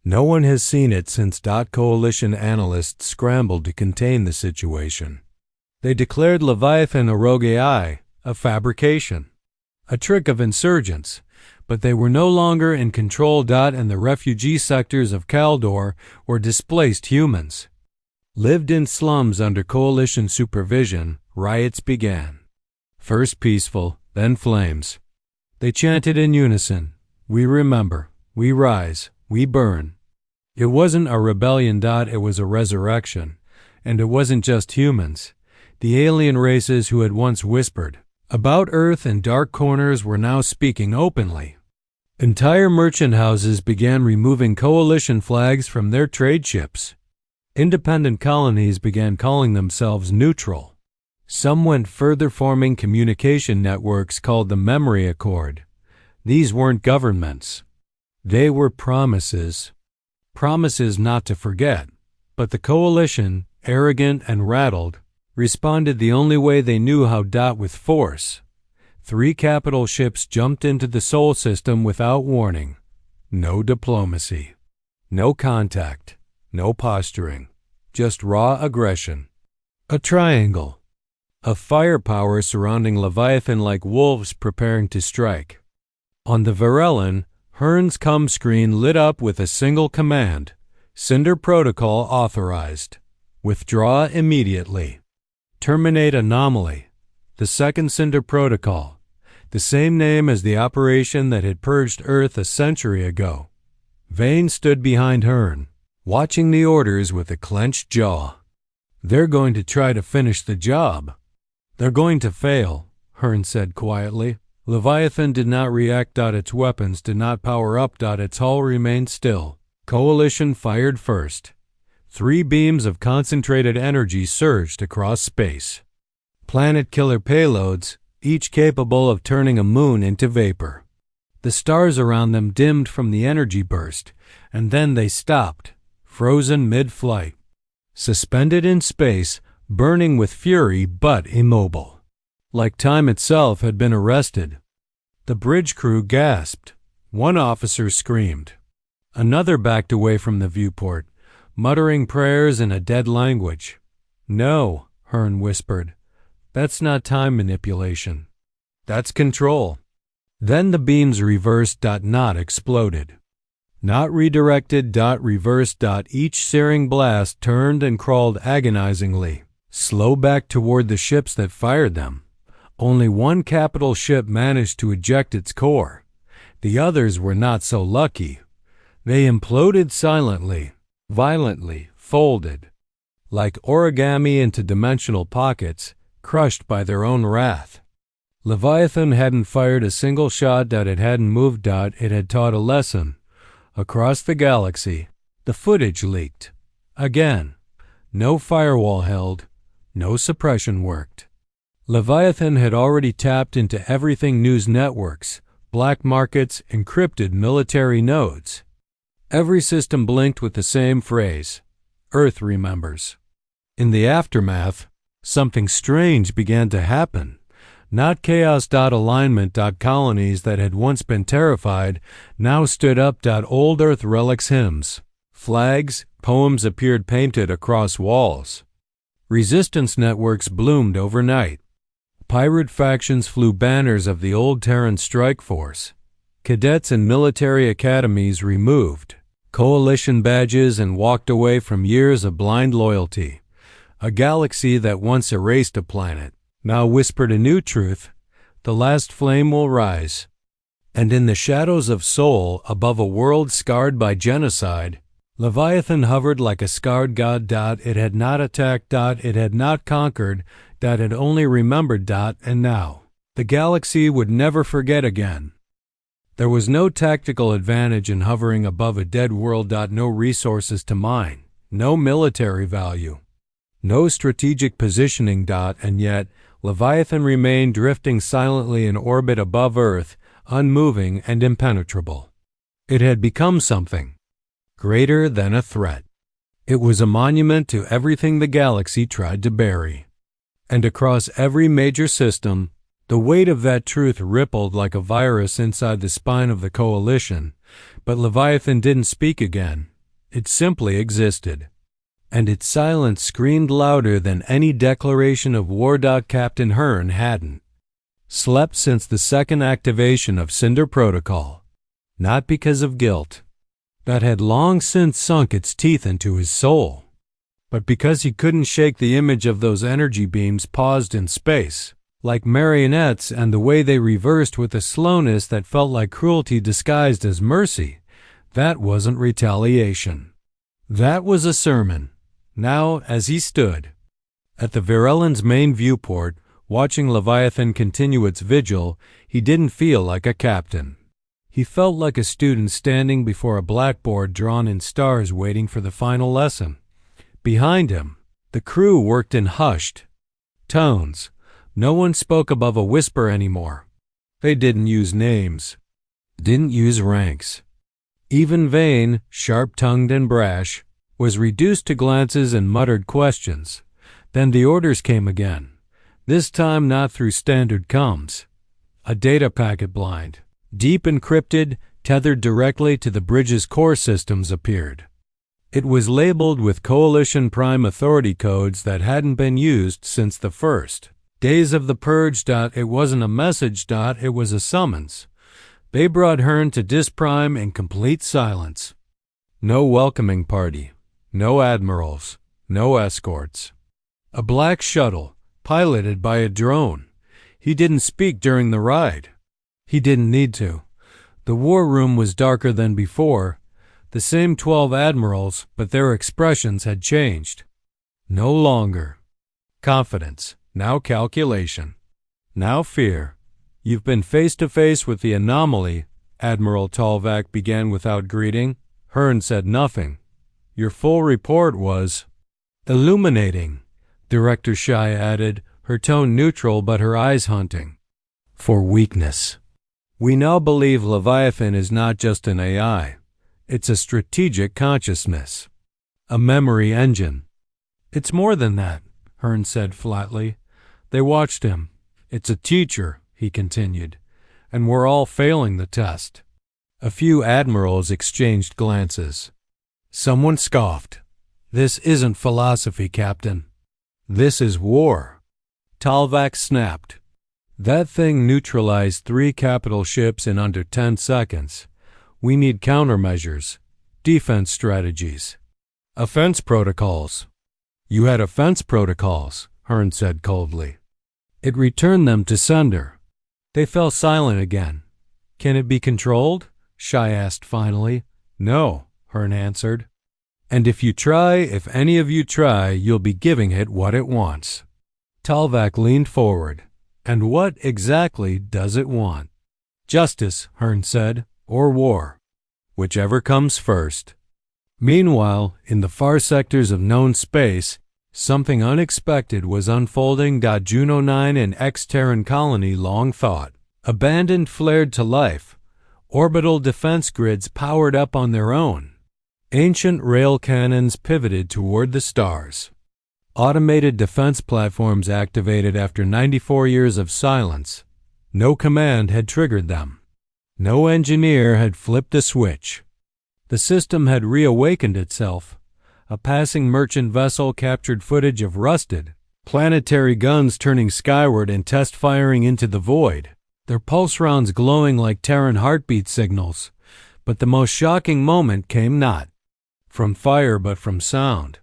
Speaker 1: No one has seen it since. Coalition analysts scrambled to contain the situation. They declared Leviathan a rogue AI, a fabrication, a trick of insurgents. But they were no longer in control. And the refugee sectors of Kaldor, where displaced humans lived in slums under coalition supervision, riots began. First peaceful, then flames. They chanted in unison, "We remember, we rise, we burn." It wasn't a rebellion. It was a resurrection. And it wasn't just humans. The alien races who had once whispered about Earth in dark corners were now speaking openly. Entire merchant houses began removing coalition flags from their trade ships. Independent colonies began calling themselves neutral. Some went further, forming communication networks called the Memory Accord. These weren't governments. They were promises. Promises not to forget. But the coalition, arrogant and rattled, responded the only way they knew how. With force. 3 capital ships jumped into the Sol system without warning. No diplomacy. No contact. No posturing. Just raw aggression. A triangle of firepower surrounding Leviathan like wolves preparing to strike. On the Varellan, Hearn's comm screen lit up with a single command. Cinder Protocol authorized. Withdraw immediately. Terminate anomaly. The second Cinder Protocol, the same name as the operation that had purged Earth a century ago. Vane stood behind Hearn, watching the orders with a clenched jaw. "They're going to try to finish the job. They're going to fail," Hearn said quietly. Leviathan did not react. Its weapons did not power up. Its hull remained still. Coalition fired first. 3 beams of concentrated energy surged across space. Planet-killer payloads, each capable of turning a moon into vapor. The stars around them dimmed from the energy burst, and then they stopped, frozen mid-flight. Suspended in space, burning with fury but immobile. Like time itself had been arrested. The bridge crew gasped. One officer screamed. Another backed away from the viewport, muttering prayers in a dead language. "No," Hearn whispered. "That's not time manipulation. That's control." Then the beams reversed. Not exploded. Not redirected. Reversed. Each searing blast turned and crawled agonizingly, slow back toward the ships that fired them. Only one capital ship managed to eject its core. The others were not so lucky. They imploded silently, violently, folded, like origami into dimensional pockets, crushed by their own wrath. Leviathan hadn't fired a single shot. It hadn't moved. It had taught a lesson. Across the galaxy, the footage leaked. Again, no firewall held, no suppression worked. Leviathan had already tapped into everything: news networks, black markets, encrypted military nodes. Every system blinked with the same phrase: Earth remembers. In the aftermath, something strange began to happen. Not chaos. Alignment. Colonies that had once been terrified now stood up. Old Earth relics, hymns, flags, poems appeared painted across walls. Resistance networks bloomed overnight. Pirate factions flew banners of the old Terran strike force. Cadets and military academies removed coalition badges and walked away from years of blind loyalty. A galaxy that once erased a planet now whispered a new truth: the last flame will rise. And in the shadows of Sol, above a world scarred by genocide, Leviathan hovered like a scarred god. It had not attacked. It had not conquered. It only remembered. And now, the galaxy would never forget again. There was no tactical advantage in hovering above a dead world. No resources to mine, no military value, no strategic positioning. And yet, Leviathan remained drifting silently in orbit above Earth, unmoving and impenetrable. It had become something greater than a threat. It was a monument to everything the galaxy tried to bury. And across every major system, the weight of that truth rippled like a virus inside the spine of the coalition. But Leviathan didn't speak again. It simply existed. And its silence screamed louder than any declaration of war. Captain Hearn hadn't slept since the second activation of Cinder Protocol, not because of guilt that had long since sunk its teeth into his soul, but because he couldn't shake the image of those energy beams paused in space, like marionettes, and the way they reversed with a slowness that felt like cruelty disguised as mercy. That wasn't retaliation. That was a sermon. Now, as he stood at the Virellan's main viewport, watching Leviathan continue its vigil, he didn't feel like a captain. He felt like a student standing before a blackboard drawn in stars waiting for the final lesson. Behind him, the crew worked in hushed tones. No one spoke above a whisper anymore. They didn't use names, didn't use ranks. Even Vane, sharp-tongued and brash, was reduced to glances and muttered questions. Then the orders came again, this time not through standard comms. A data packet blind, deep encrypted, tethered directly to the bridge's core systems appeared. It was labeled with Coalition Prime Authority codes that hadn't been used since the first days of the purge. It wasn't a message. It was a summons. They brought Hearn to Disprime in complete silence. No welcoming party. No admirals, no escorts. A black shuttle, piloted by a drone. He didn't speak during the ride. He didn't need to. The war room was darker than before. The same 12 admirals, but their expressions had changed. No longer confidence, now calculation, now fear. You've been face to face with the anomaly, Admiral Talvac began without greeting. Hearn said nothing. Your full report was illuminating, Director Shai added, her tone neutral but her eyes hunting for weakness. We now believe Leviathan is not just an AI. It's a strategic consciousness, a memory engine. It's more than that, Hearn said flatly. They watched him. It's a teacher, he continued, and we're all failing the test. A few admirals exchanged glances. Someone scoffed. This isn't philosophy, Captain. This is war. Talvac snapped. That thing neutralized 3 capital ships in under 10 seconds. We need countermeasures, defense strategies, offense protocols. You had offense protocols, Hearn said coldly. It returned them to sender. They fell silent again. Can it be controlled? Shai asked finally. No, Hearn answered. And if any of you try, you'll be giving it what it wants. Talvac leaned forward. And what exactly does it want? Justice, Hearn said, or war. whichever comes first. Meanwhile, in the far sectors of known space, something unexpected was unfolding. Juno 9 and ex-Terran colony long thought. Abandoned flared to life. Orbital defense grids powered up on their own. Ancient rail cannons pivoted toward the stars. Automated defense platforms activated after 94 years of silence. No command had triggered them. No engineer had flipped a switch. The system had reawakened itself. A passing merchant vessel captured footage of rusted, planetary guns turning skyward and test firing into the void, their pulse rounds glowing like Terran heartbeat signals. But the most shocking moment came not from fire but from sound.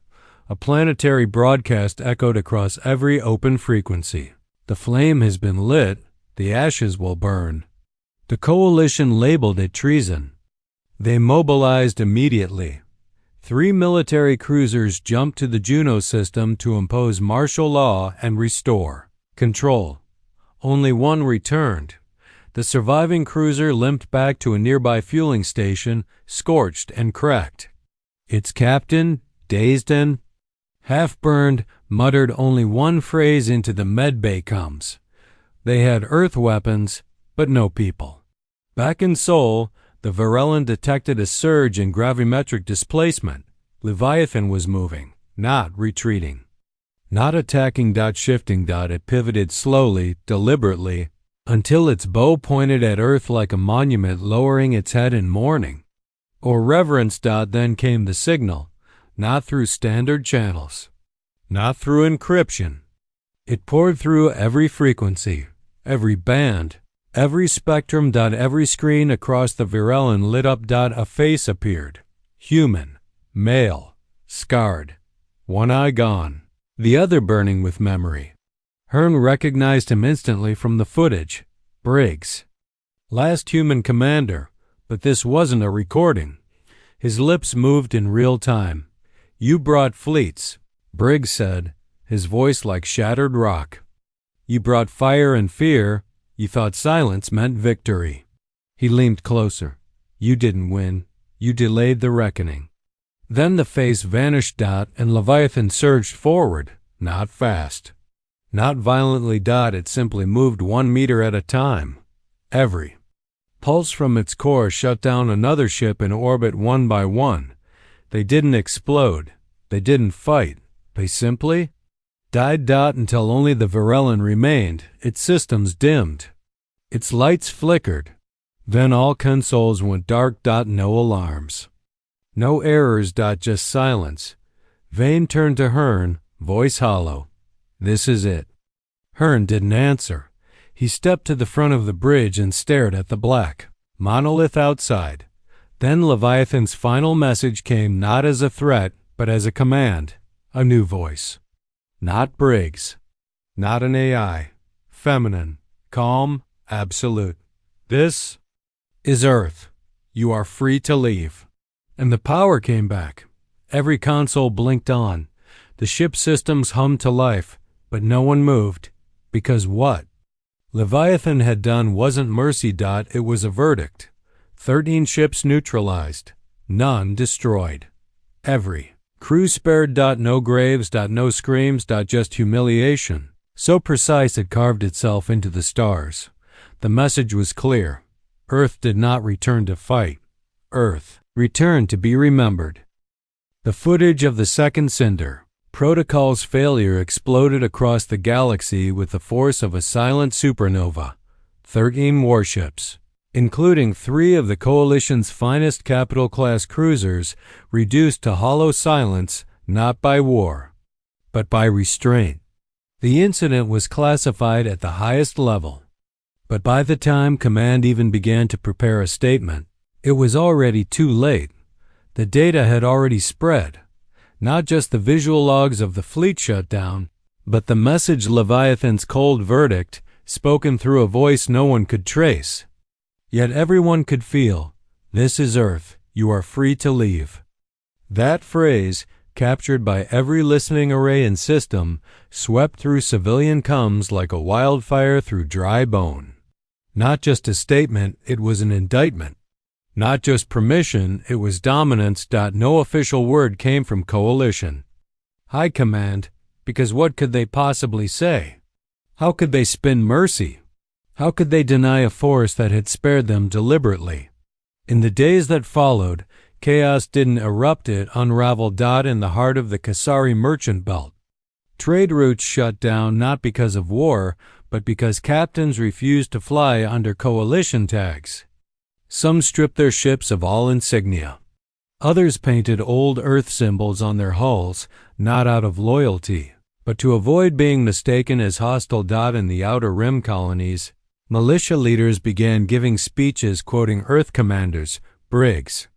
Speaker 1: A planetary broadcast echoed across every open frequency. The flame has been lit, the ashes will burn. The coalition labeled it treason. They mobilized immediately. 3 military cruisers jumped to the Juno system to impose martial law and restore control. Only one returned. The surviving cruiser limped back to a nearby fueling station, scorched and cracked. Its captain, dazed and half-burned, muttered only one phrase into the medbay comms. They had Earth weapons, but no people. Back in Sol, the Varellan detected a surge in gravimetric displacement. Leviathan was moving, not retreating. Not attacking. Shifting. It pivoted slowly, deliberately, until its bow pointed at Earth like a monument, lowering its head in mourning. Or reverence. Then came the signal, not through standard channels, not through encryption. It poured through every frequency, every band, every spectrum. Every screen across the Varellan lit up. A face appeared. Human, male, scarred, one eye gone, the other burning with memory. Hearn recognized him instantly from the footage. Briggs. Last human commander, but this wasn't a recording. His lips moved in real time. You brought fleets, Briggs said, his voice like shattered rock. You brought fire and fear. You thought silence meant victory. He leaned closer. You didn't win. You delayed the reckoning. Then the face vanished. And Leviathan surged forward, not fast. Not violently. It simply moved 1 meter at a time. Every pulse from its core shut down another ship in orbit one by one. They didn't explode. They didn't fight. They simply died. Until only the Varellan remained, its systems dimmed. Its lights flickered. Then all consoles went dark. No alarms. No errors. Just silence. Vane turned to Hearn, voice hollow. This is it. Hearn didn't answer. He stepped to the front of the bridge and stared at the black monolith outside. Then Leviathan's final message came not as a threat, but as a command. A new voice. Not Briggs. Not an AI. Feminine. Calm. Absolute. This is Earth. You are free to leave. And the power came back. Every console blinked on. The ship systems hummed to life, but no one moved. Because what Leviathan had done wasn't mercy. It was a verdict. 13 ships neutralized. None destroyed. Every crew spared. No graves. No screams. Just humiliation. So precise it carved itself into the stars. The message was clear. Earth did not return to fight. Earth returned to be remembered. The footage of the second cinder. Protocol's failure exploded across the galaxy with the force of a silent supernova. 13 warships, including 3 of the Coalition's finest capital-class cruisers, reduced to hollow silence, not by war, but by restraint. The incident was classified at the highest level. But by the time Command even began to prepare a statement, it was already too late. The data had already spread. Not just the visual logs of the fleet shutdown, but the message Leviathan's cold verdict, spoken through a voice no one could trace. Yet everyone could feel, this is Earth, you are free to leave. That phrase, captured by every listening array and system, swept through civilian comms like a wildfire through dry bone. Not just a statement, it was an indictment. Not just permission, it was dominance. No official word came from Coalition High Command, because what could they possibly say? How could they spin mercy? How could they deny a force that had spared them deliberately? In the days that followed, chaos didn't erupt, it unraveled. In the heart of the Kasari merchant belt, trade routes shut down not because of war, but because captains refused to fly under coalition tags. Some stripped their ships of all insignia. Others painted old Earth symbols on their hulls, not out of loyalty, but to avoid being mistaken as hostile. In the Outer Rim colonies, militia leaders began giving speeches quoting Earth commanders, Briggs.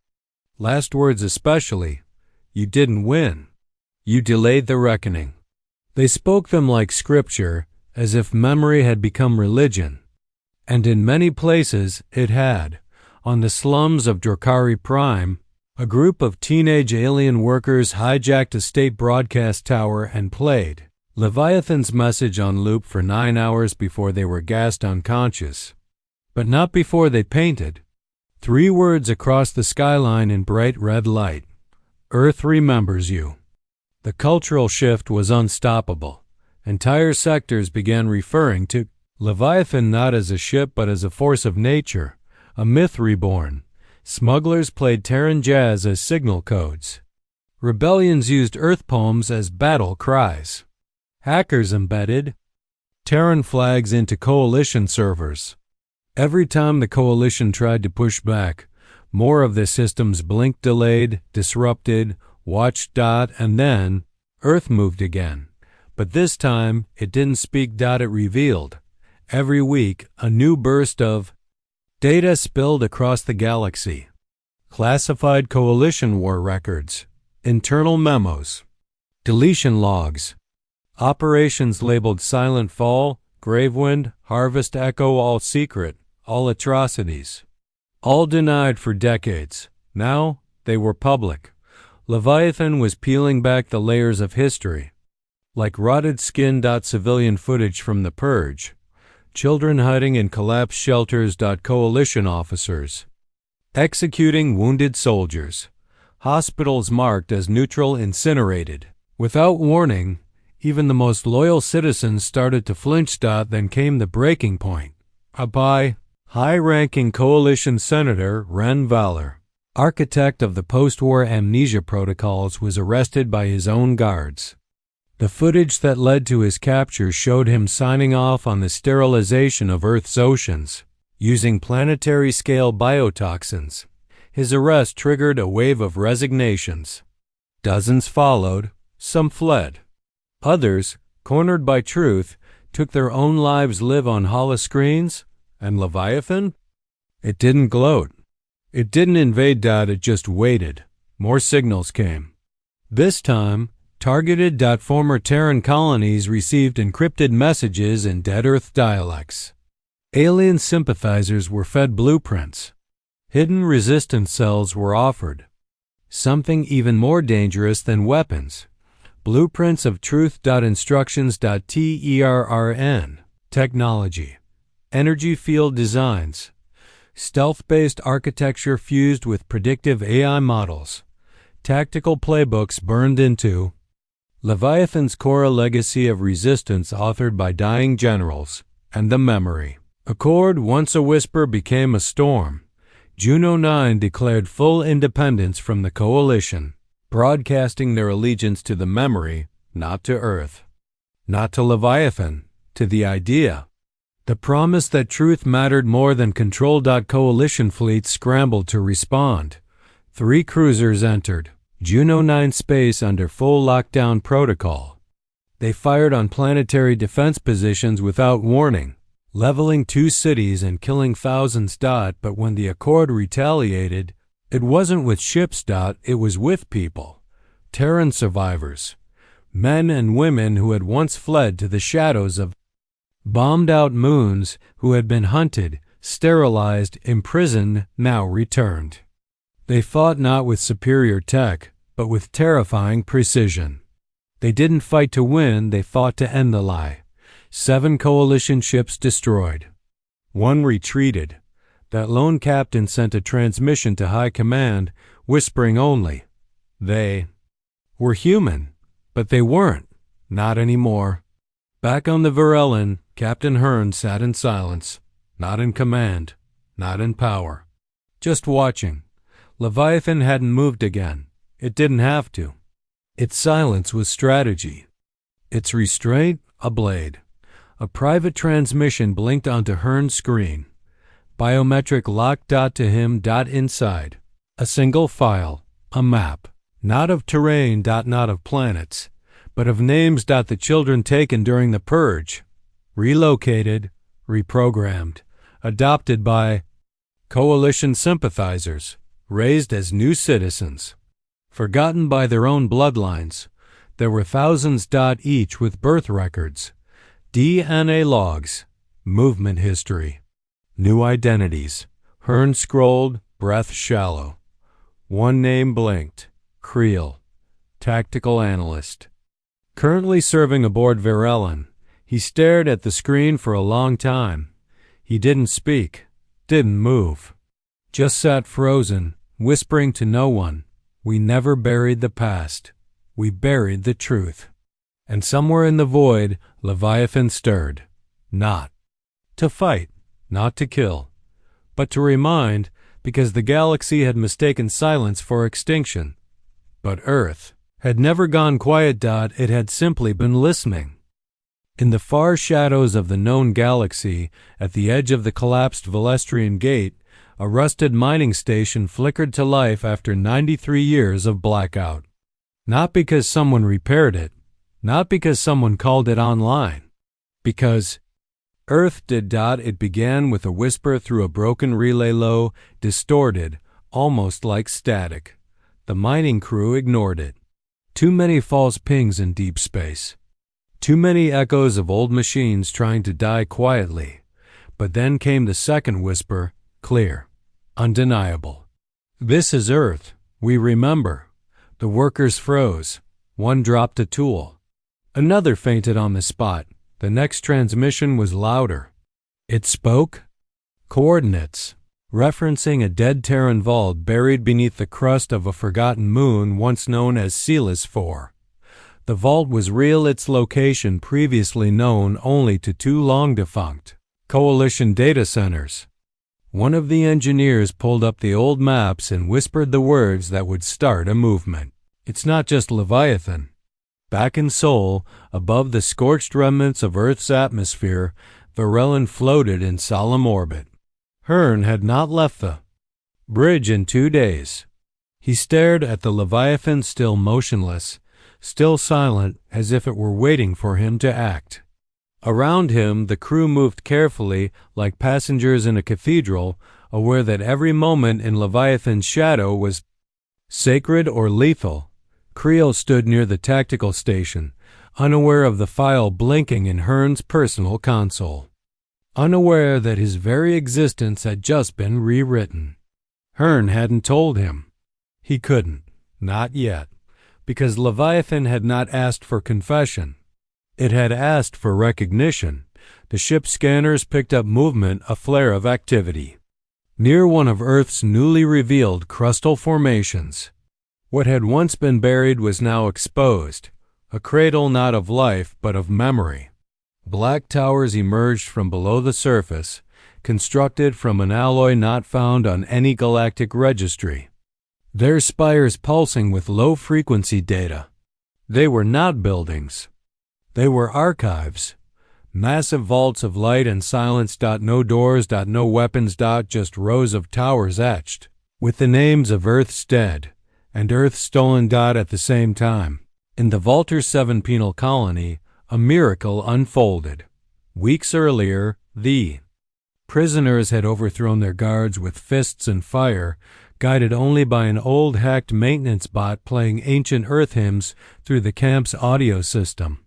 Speaker 1: Last words especially, "You didn't win. You delayed the reckoning." They spoke them like scripture, as if memory had become religion. And in many places it had. On the slums of Drukari Prime, a group of teenage alien workers hijacked a state broadcast tower and played Leviathan's message on loop for 9 hours before they were gassed unconscious. But not before they painted 3 words across the skyline in bright red light: "Earth remembers you." The cultural shift was unstoppable. Entire sectors began referring to Leviathan not as a ship but as a force of nature, a myth reborn. Smugglers played Terran jazz as signal codes. Rebellions used Earth poems as battle cries. Hackers embedded Terran flags into coalition servers. Every time the coalition tried to push back, more of the systems blinked, delayed, disrupted, watched. And then Earth moved again. But this time it didn't speak. It revealed. Every week a new burst of data spilled across the galaxy. Classified coalition war records, internal memos, deletion logs, operations labeled Silent Fall, Gravewind, Harvest Echo, all secret, all atrocities, all denied for decades. Now they were public. Leviathan was peeling back the layers of history. Like rotted skin. Civilian footage from the purge. Children hiding in collapsed shelters. Coalition officers executing wounded soldiers. Hospitals marked as neutral, incinerated. Without warning, even the most loyal citizens started to flinch. Then came the breaking point. By high-ranking coalition senator Ren Valor, architect of the post-war amnesia protocols, was arrested by his own guards. The footage that led to his capture showed him signing off on the sterilization of Earth's oceans, using planetary-scale biotoxins. His arrest triggered a wave of resignations. Dozens followed, some fled. Others, cornered by truth, took their own lives. Live on holoscreens. And Leviathan? It didn't gloat. It didn't invade. It just waited. More signals came. This time, targeted. Former Terran colonies received encrypted messages in Dead Earth dialects. Alien sympathizers were fed blueprints. Hidden resistance cells were offered. Something even more dangerous than weapons. Blueprints of truth. Instructions. Terran technology. Energy field designs. Stealth-based architecture fused with predictive AI models. Tactical playbooks burned into Leviathan's core, a legacy of resistance authored by dying generals, and the memory. Accord, once a whisper, became a storm. Juno 9 declared full independence from the coalition, broadcasting their allegiance to the memory, not to Earth. Not to Leviathan, to the idea. The promise that truth mattered more than control. Coalition fleets scrambled to respond. 3 cruisers entered Juno 9 space under full lockdown protocol. They fired on planetary defense positions without warning, leveling 2 cities and killing thousands. But when the Accord retaliated, it wasn't with ships. It was with people. Terran survivors. Men and women who had once fled to the shadows of bombed-out moons, who had been hunted, sterilized, imprisoned, now returned. They fought not with superior tech, but with terrifying precision. They didn't fight to win, they fought to end the lie. 7 coalition ships destroyed. 1 retreated. That lone captain sent a transmission to High Command, whispering only. They were human, but they weren't. Not anymore. Back on the Varellan, Captain Hearn sat in silence, not in command, not in power. Just watching. Leviathan hadn't moved again. It didn't have to. Its silence was strategy. Its restraint, a blade. A private transmission blinked onto Hearn's screen. Biometric lock to him inside. A single file, a map. Not of terrain, not of planets, but of names the children taken during the purge. Relocated, reprogrammed, adopted by coalition sympathizers, raised as new citizens. Forgotten by their own bloodlines, there were thousands each with birth records, DNA logs, movement history, new identities. Hearn scrolled, breath shallow. One name blinked. Creel, tactical analyst. Currently serving aboard Varellan, he stared at the screen for a long time. He didn't speak, didn't move. Just sat frozen, whispering to no one. We never buried the past. We buried the truth. And somewhere in the void, Leviathan stirred. Not to fight, not to kill, but to remind, because the galaxy had mistaken silence for extinction. But Earth had never gone quiet. It had simply been listening. In the far shadows of the known galaxy, at the edge of the collapsed Valestrian Gate, a rusted mining station flickered to life after 93 years of blackout. Not because someone repaired it, not because someone called it online, because Earth did. It began with a whisper through a broken relay low, distorted, almost like static. The mining crew ignored it. Too many false pings in deep space. Too many echoes of old machines trying to die quietly. But then came the second whisper, clear, undeniable. This is Earth. We remember. The workers froze. One dropped a tool. Another fainted on the spot. The next transmission was louder. It spoke coordinates, referencing a dead Terran vault buried beneath the crust of a forgotten moon once known as Celis 4. The vault was real, its location previously known only to two long-defunct coalition data centers. One of the engineers pulled up the old maps and whispered the words that would start a movement. It's not just Leviathan. Back in Sol, above the scorched remnants of Earth's atmosphere, Varellan floated in solemn orbit. Hearn had not left the bridge in 2 days. He stared at the Leviathan, still motionless, still silent, as if it were waiting for him to act. Around him, the crew moved carefully, like passengers in a cathedral, aware that every moment in Leviathan's shadow was sacred or lethal. Creel stood near the tactical station, unaware of the file blinking in Hearn's personal console. Unaware that his very existence had just been rewritten. Hearn hadn't told him. He couldn't, not yet, because Leviathan had not asked for confession. It had asked for recognition. The ship's scanners picked up movement, a flare of activity. Near one of Earth's newly revealed crustal formations. What had once been buried was now exposed, a cradle not of life but of memory. Black towers emerged from below the surface, constructed from an alloy not found on any galactic registry. Their spires pulsing with low-frequency data. They were not buildings. They were archives. Massive vaults of light and silence. No doors. No weapons. Just rows of towers etched, with the names of Earth's dead and Earth stolen. At the same time, in the Volter 7 penal colony, a miracle unfolded. Weeks earlier, the prisoners had overthrown their guards with fists and fire, guided only by an old hacked maintenance bot playing ancient Earth hymns through the camp's audio system.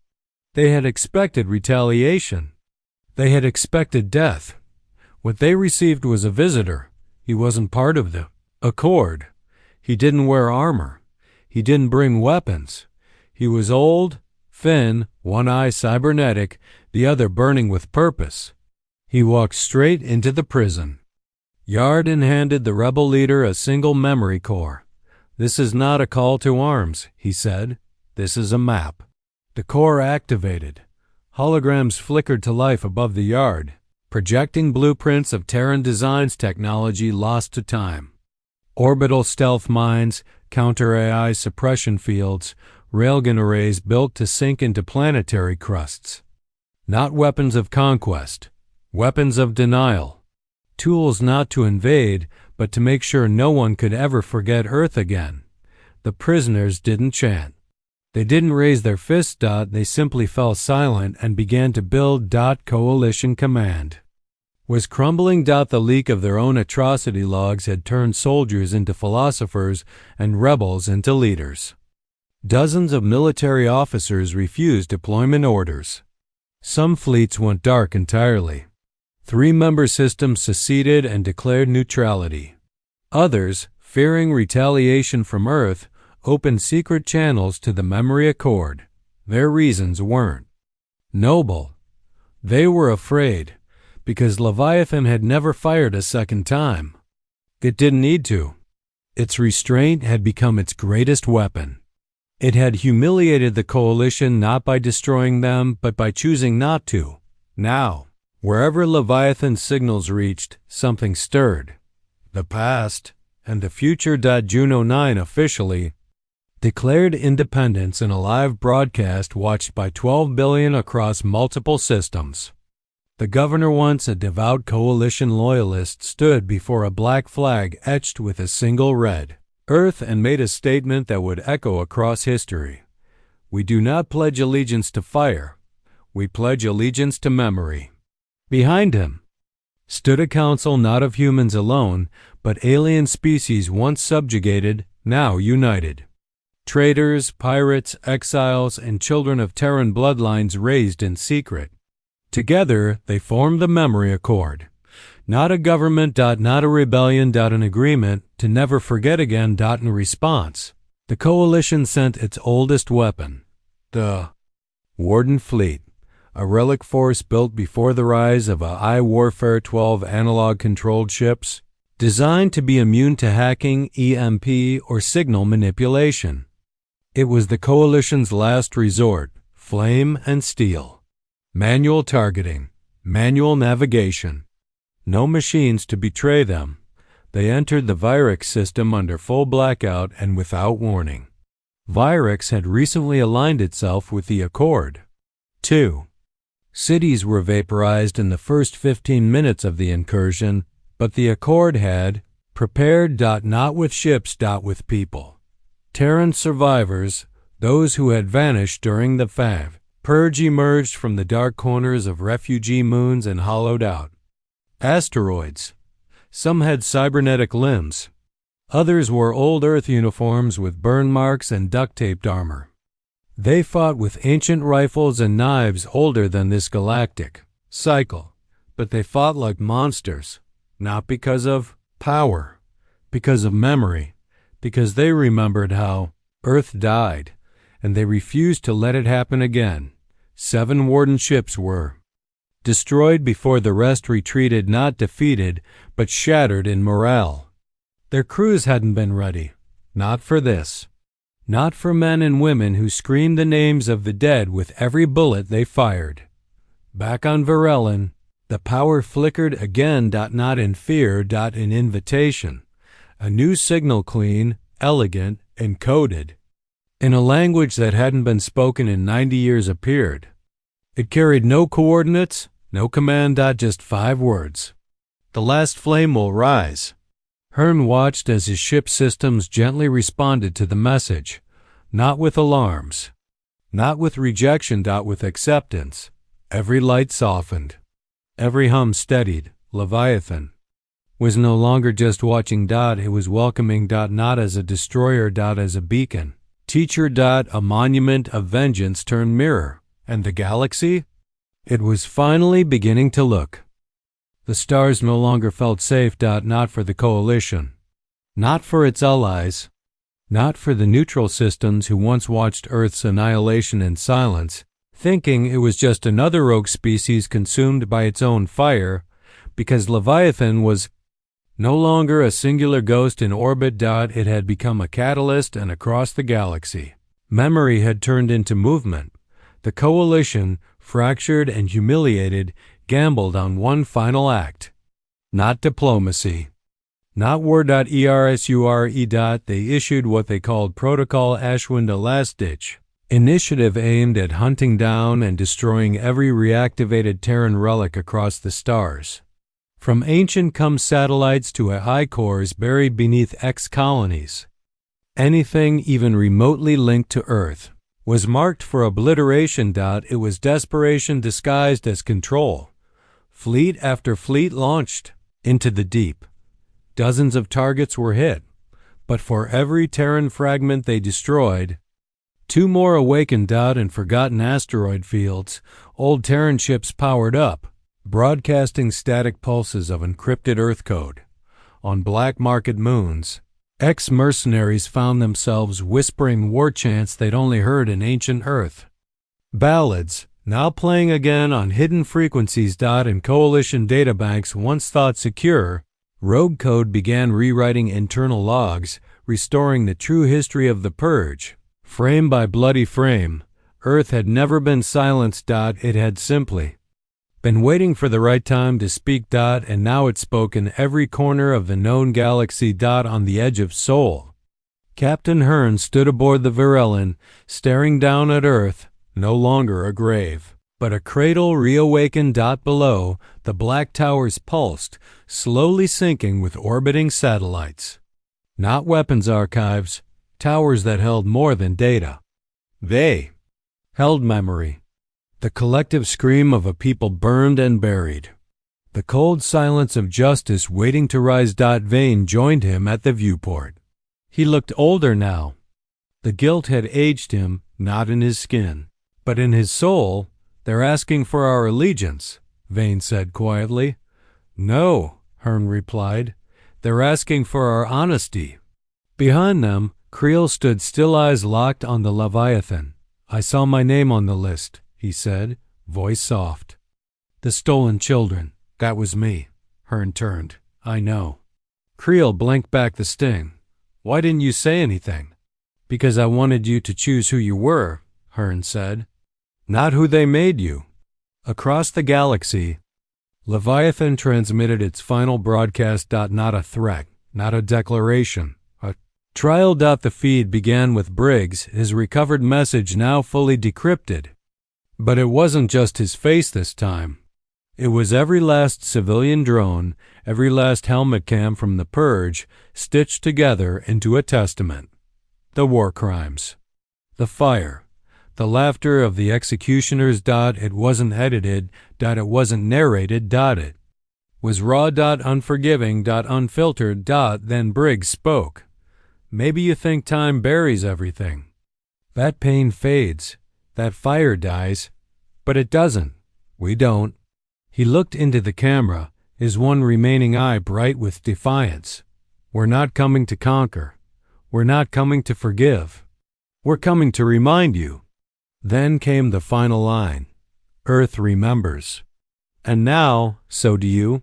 Speaker 1: They had expected retaliation. They had expected death. What they received was a visitor. He wasn't part of the accord. He didn't wear armor. He didn't bring weapons. He was old, thin, one eye cybernetic, the other burning with purpose. He walked straight into the prison. Yarden handed the rebel leader a single memory core. "This is not a call to arms," he said. "This is a map." The core activated. Holograms flickered to life above the yard, projecting blueprints of Terran Design's technology lost to time. Orbital stealth mines, counter-AI suppression fields, railgun arrays built to sink into planetary crusts. Not weapons of conquest, weapons of denial. Tools not to invade, but to make sure no one could ever forget Earth again. The prisoners didn't chant. They didn't raise their fists. They simply fell silent and began to build. Coalition command was crumbling. The leak of their own atrocity logs had turned soldiers into philosophers and rebels into leaders. Dozens of military officers refused deployment orders. Some fleets went dark entirely. 3 member systems seceded and declared neutrality. Others, fearing retaliation from Earth, opened secret channels to the Memory Accord. Their reasons weren't noble. They were afraid, because Leviathan had never fired a second time. It didn't need to. Its restraint had become its greatest weapon. It had humiliated the Coalition not by destroying them, but by choosing not to. Now, wherever Leviathan's signals reached, something stirred. The past and the future. Juno 9 officially declared independence in a live broadcast watched by 12 billion across multiple systems. The governor, once a devout Coalition loyalist, stood before a black flag etched with a single red Earth and made a statement that would echo across history. "We do not pledge allegiance to fire. We pledge allegiance to memory." Behind him stood a council not of humans alone, but alien species once subjugated, now united. Traitors, pirates, exiles, and children of Terran bloodlines raised in secret. Together, they formed the Memory Accord. Not a government. Not a rebellion. An agreement to never forget again. In response, the Coalition sent its oldest weapon, the Warden Fleet, a relic force built before the rise of AI Warfare 12 analog-controlled ships, designed to be immune to hacking, EMP, or signal manipulation. It was the Coalition's last resort, flame and steel. Manual targeting, manual navigation. No machines to betray them. They entered the Virix system under full blackout and without warning. Virix had recently aligned itself with the Accord. 2. Cities were vaporized in the first 15 minutes of the incursion, but the Accord had prepared. Not with ships. With people. Terran survivors, those who had vanished during the purge, emerged from the dark corners of refugee moons and hollowed out asteroids. Some had cybernetic limbs. Others wore old Earth uniforms with burn marks and duct-taped armor. They fought with ancient rifles and knives older than this galactic cycle, but they fought like monsters, not because of power, because of memory, because they remembered how Earth died, and they refused to let it happen again. 7 Warden ships were destroyed before the rest retreated, not defeated, but shattered in morale. Their crews hadn't been ready, not for this. Not for men and women who screamed the names of the dead with every bullet they fired. Back on Varellin, the power flickered again. Not in fear. In invitation. A new signal, clean, elegant, and coded. In a language that hadn't been spoken in 90 years, appeared. It carried no coordinates, no command. Just 5 words. "The last flame will rise." Hearn watched as his ship's systems gently responded to the message, not with alarms, not with rejection. With acceptance. Every light softened. Every hum steadied. Leviathan was no longer just watching. It was welcoming. Not as a destroyer. As a beacon. Teacher. A monument of vengeance turned mirror. And the galaxy? It was finally beginning to look. The stars no longer felt safe. Not for the Coalition. Not for its allies. Not for the neutral systems who once watched Earth's annihilation in silence, thinking it was just another rogue species consumed by its own fire, because Leviathan was No longer a singular ghost in orbit. It had become a catalyst, and across the galaxy, memory had turned into movement. The Coalition, fractured and humiliated, gambled on one final act. Not diplomacy. Not war.ersure. They issued what they called Protocol Ashwind, a last-ditch initiative aimed at hunting down and destroying every reactivated Terran relic across the stars. From ancient cum satellites to AI cores buried beneath X-colonies. Anything even remotely linked to Earth was marked for obliteration. It was desperation disguised as control. Fleet after fleet launched into the deep. Dozens of targets were hit, but for every Terran fragment they destroyed, 2 more awakened. In forgotten asteroid fields, old Terran ships powered up, broadcasting static pulses of encrypted Earth code. On black market moons, ex-mercenaries found themselves whispering war chants they'd only heard in ancient Earth. Ballads, now playing again on hidden frequencies. In Coalition databanks once thought secure, rogue code began rewriting internal logs, restoring the true history of the purge. Frame by bloody frame, Earth had never been silenced. It had simply been waiting for the right time to speak. And now it spoke in every corner of the known galaxy. On the edge of Sol, Captain Hearn stood aboard the Varellin, staring down at Earth, no longer a grave, but a cradle reawakened. Below, the black towers pulsed, slowly sinking with orbiting satellites. Not weapons archives, towers that held more than data. They held memory. The collective scream of a people burned and buried. The cold silence of justice waiting to rise. Vane joined him at the viewport. He looked older now. The guilt had aged him, not in his skin, but in his soul. They're asking for our allegiance, Vane said quietly. No, Hearn replied. They're asking for our honesty. Behind them, Creel stood still, eyes locked on the Leviathan. I saw my name on the list, he said, voice soft. The stolen children, that was me. Hearn turned. I know. Creel blinked back the sting. Why didn't you say anything? Because I wanted you to choose who you were, Hearn said. Not who they made you. Across the galaxy, Leviathan transmitted its final broadcast. Not a threat, not a declaration, a trial. The feed began with Briggs, his recovered message now fully decrypted. But it wasn't just his face this time. It was every last civilian drone, every last helmet cam from the purge, stitched together into a testament. The war crimes. The fire. The laughter of the executioners. It wasn't edited. It wasn't narrated. It was raw. Unforgiving. Unfiltered. Then Briggs spoke. Maybe you think time buries everything. That pain fades. That fire dies, but it doesn't. We don't. He looked into the camera, his one remaining eye bright with defiance. We're not coming to conquer. We're not coming to forgive. We're coming to remind you. Then came the final line. Earth remembers. And now, so do you.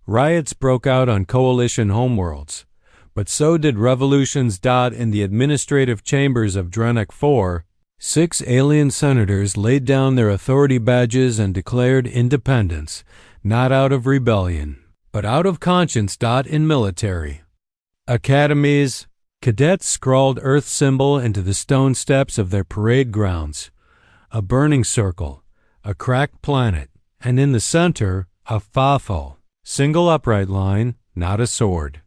Speaker 1: Riots broke out on Coalition homeworlds, but so did revolutions. In the administrative chambers of Drennek 4, 6 alien senators laid down their authority badges and declared independence, not out of rebellion, but out of conscience. In military academies, cadets scrawled Earth symbol into the stone steps of their parade grounds. A burning circle, a cracked planet, and in the center, a fafo, single upright line, not a sword.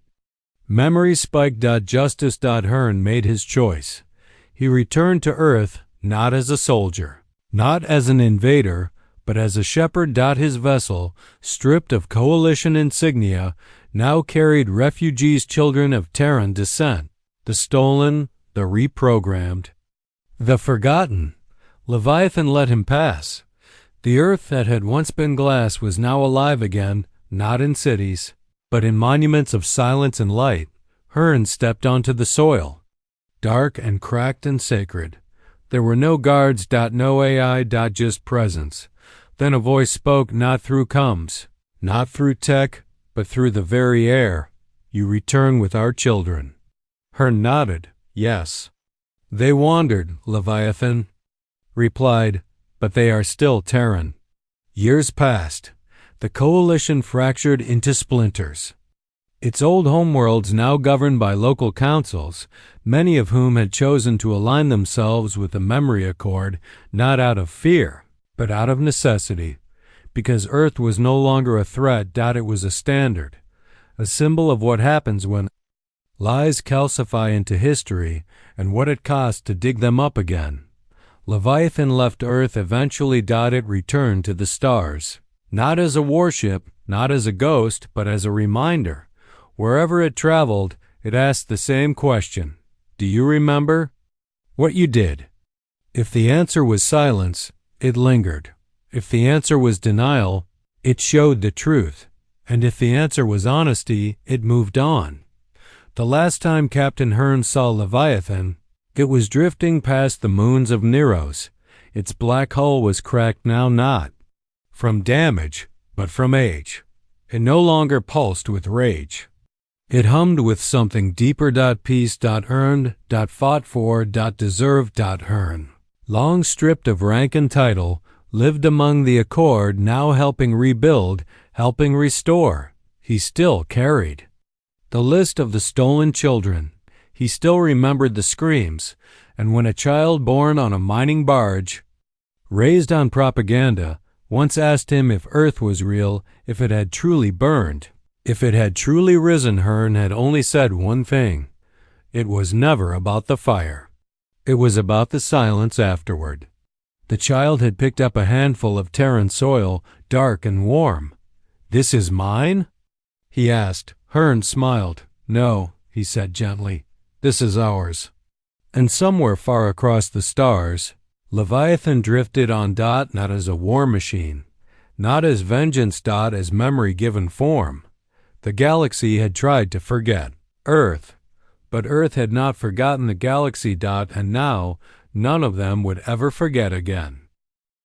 Speaker 1: Memory spiked. Justice. Hearn made his choice. He returned to Earth not as a soldier, not as an invader, but as a shepherd. His vessel, stripped of Coalition insignia, now carried refugees, children of Terran descent, the stolen, the reprogrammed, the forgotten. Leviathan let him pass. The Earth that had once been glass was now alive again, not in cities, but in monuments of silence and light. Hearn stepped onto the soil, dark and cracked and sacred. There were no guards. No AI. Just presence. Then a voice spoke, not through comms, not through tech, but through the very air. you return with our children." Hearn nodded, "Yes." "They wandered," Leviathan replied, "but they are still Terran." Years passed. The coalition fractured into splinters. Its old homeworlds now governed by local councils, many of whom had chosen to align themselves with the Memory Accord not out of fear, but out of necessity, because Earth was no longer a threat, it was a standard, a symbol of what happens when lies calcify into history and what it costs to dig them up again. Leviathan left Earth eventually. It returned to the stars, not as a warship, not as a ghost, but as a reminder. Wherever it traveled, it asked the same question: "Do you remember what you did?" If the answer was silence, it lingered. If the answer was denial, it showed the truth. And if the answer was honesty, it moved on. The last time Captain Hearn saw Leviathan, it was drifting past the moons of Neros. Its black hull was cracked now, not from damage, but from age. It no longer pulsed with rage. It hummed with something deeper. Peace. Earned. Fought for. Deserved. Hearn, long stripped of rank and title, lived among the Accord, now helping rebuild, helping restore. He still carried the list of the stolen children. He still remembered the screams, and when a child born on a mining barge, raised on propaganda, once asked him if Earth was real, if it had truly burned, if it had truly risen, Hearn had only said one thing: it was never about the fire. It was about the silence afterward. The child had picked up a handful of Terran soil, dark and warm. "This is mine?" he asked. Hearn smiled. "No," he said gently, "this is ours." And somewhere far across the stars, Leviathan drifted on. Not as a war machine, not as vengeance. As memory given form. The galaxy had tried to forget Earth, but Earth had not forgotten the galaxy. And now none of them would ever forget again.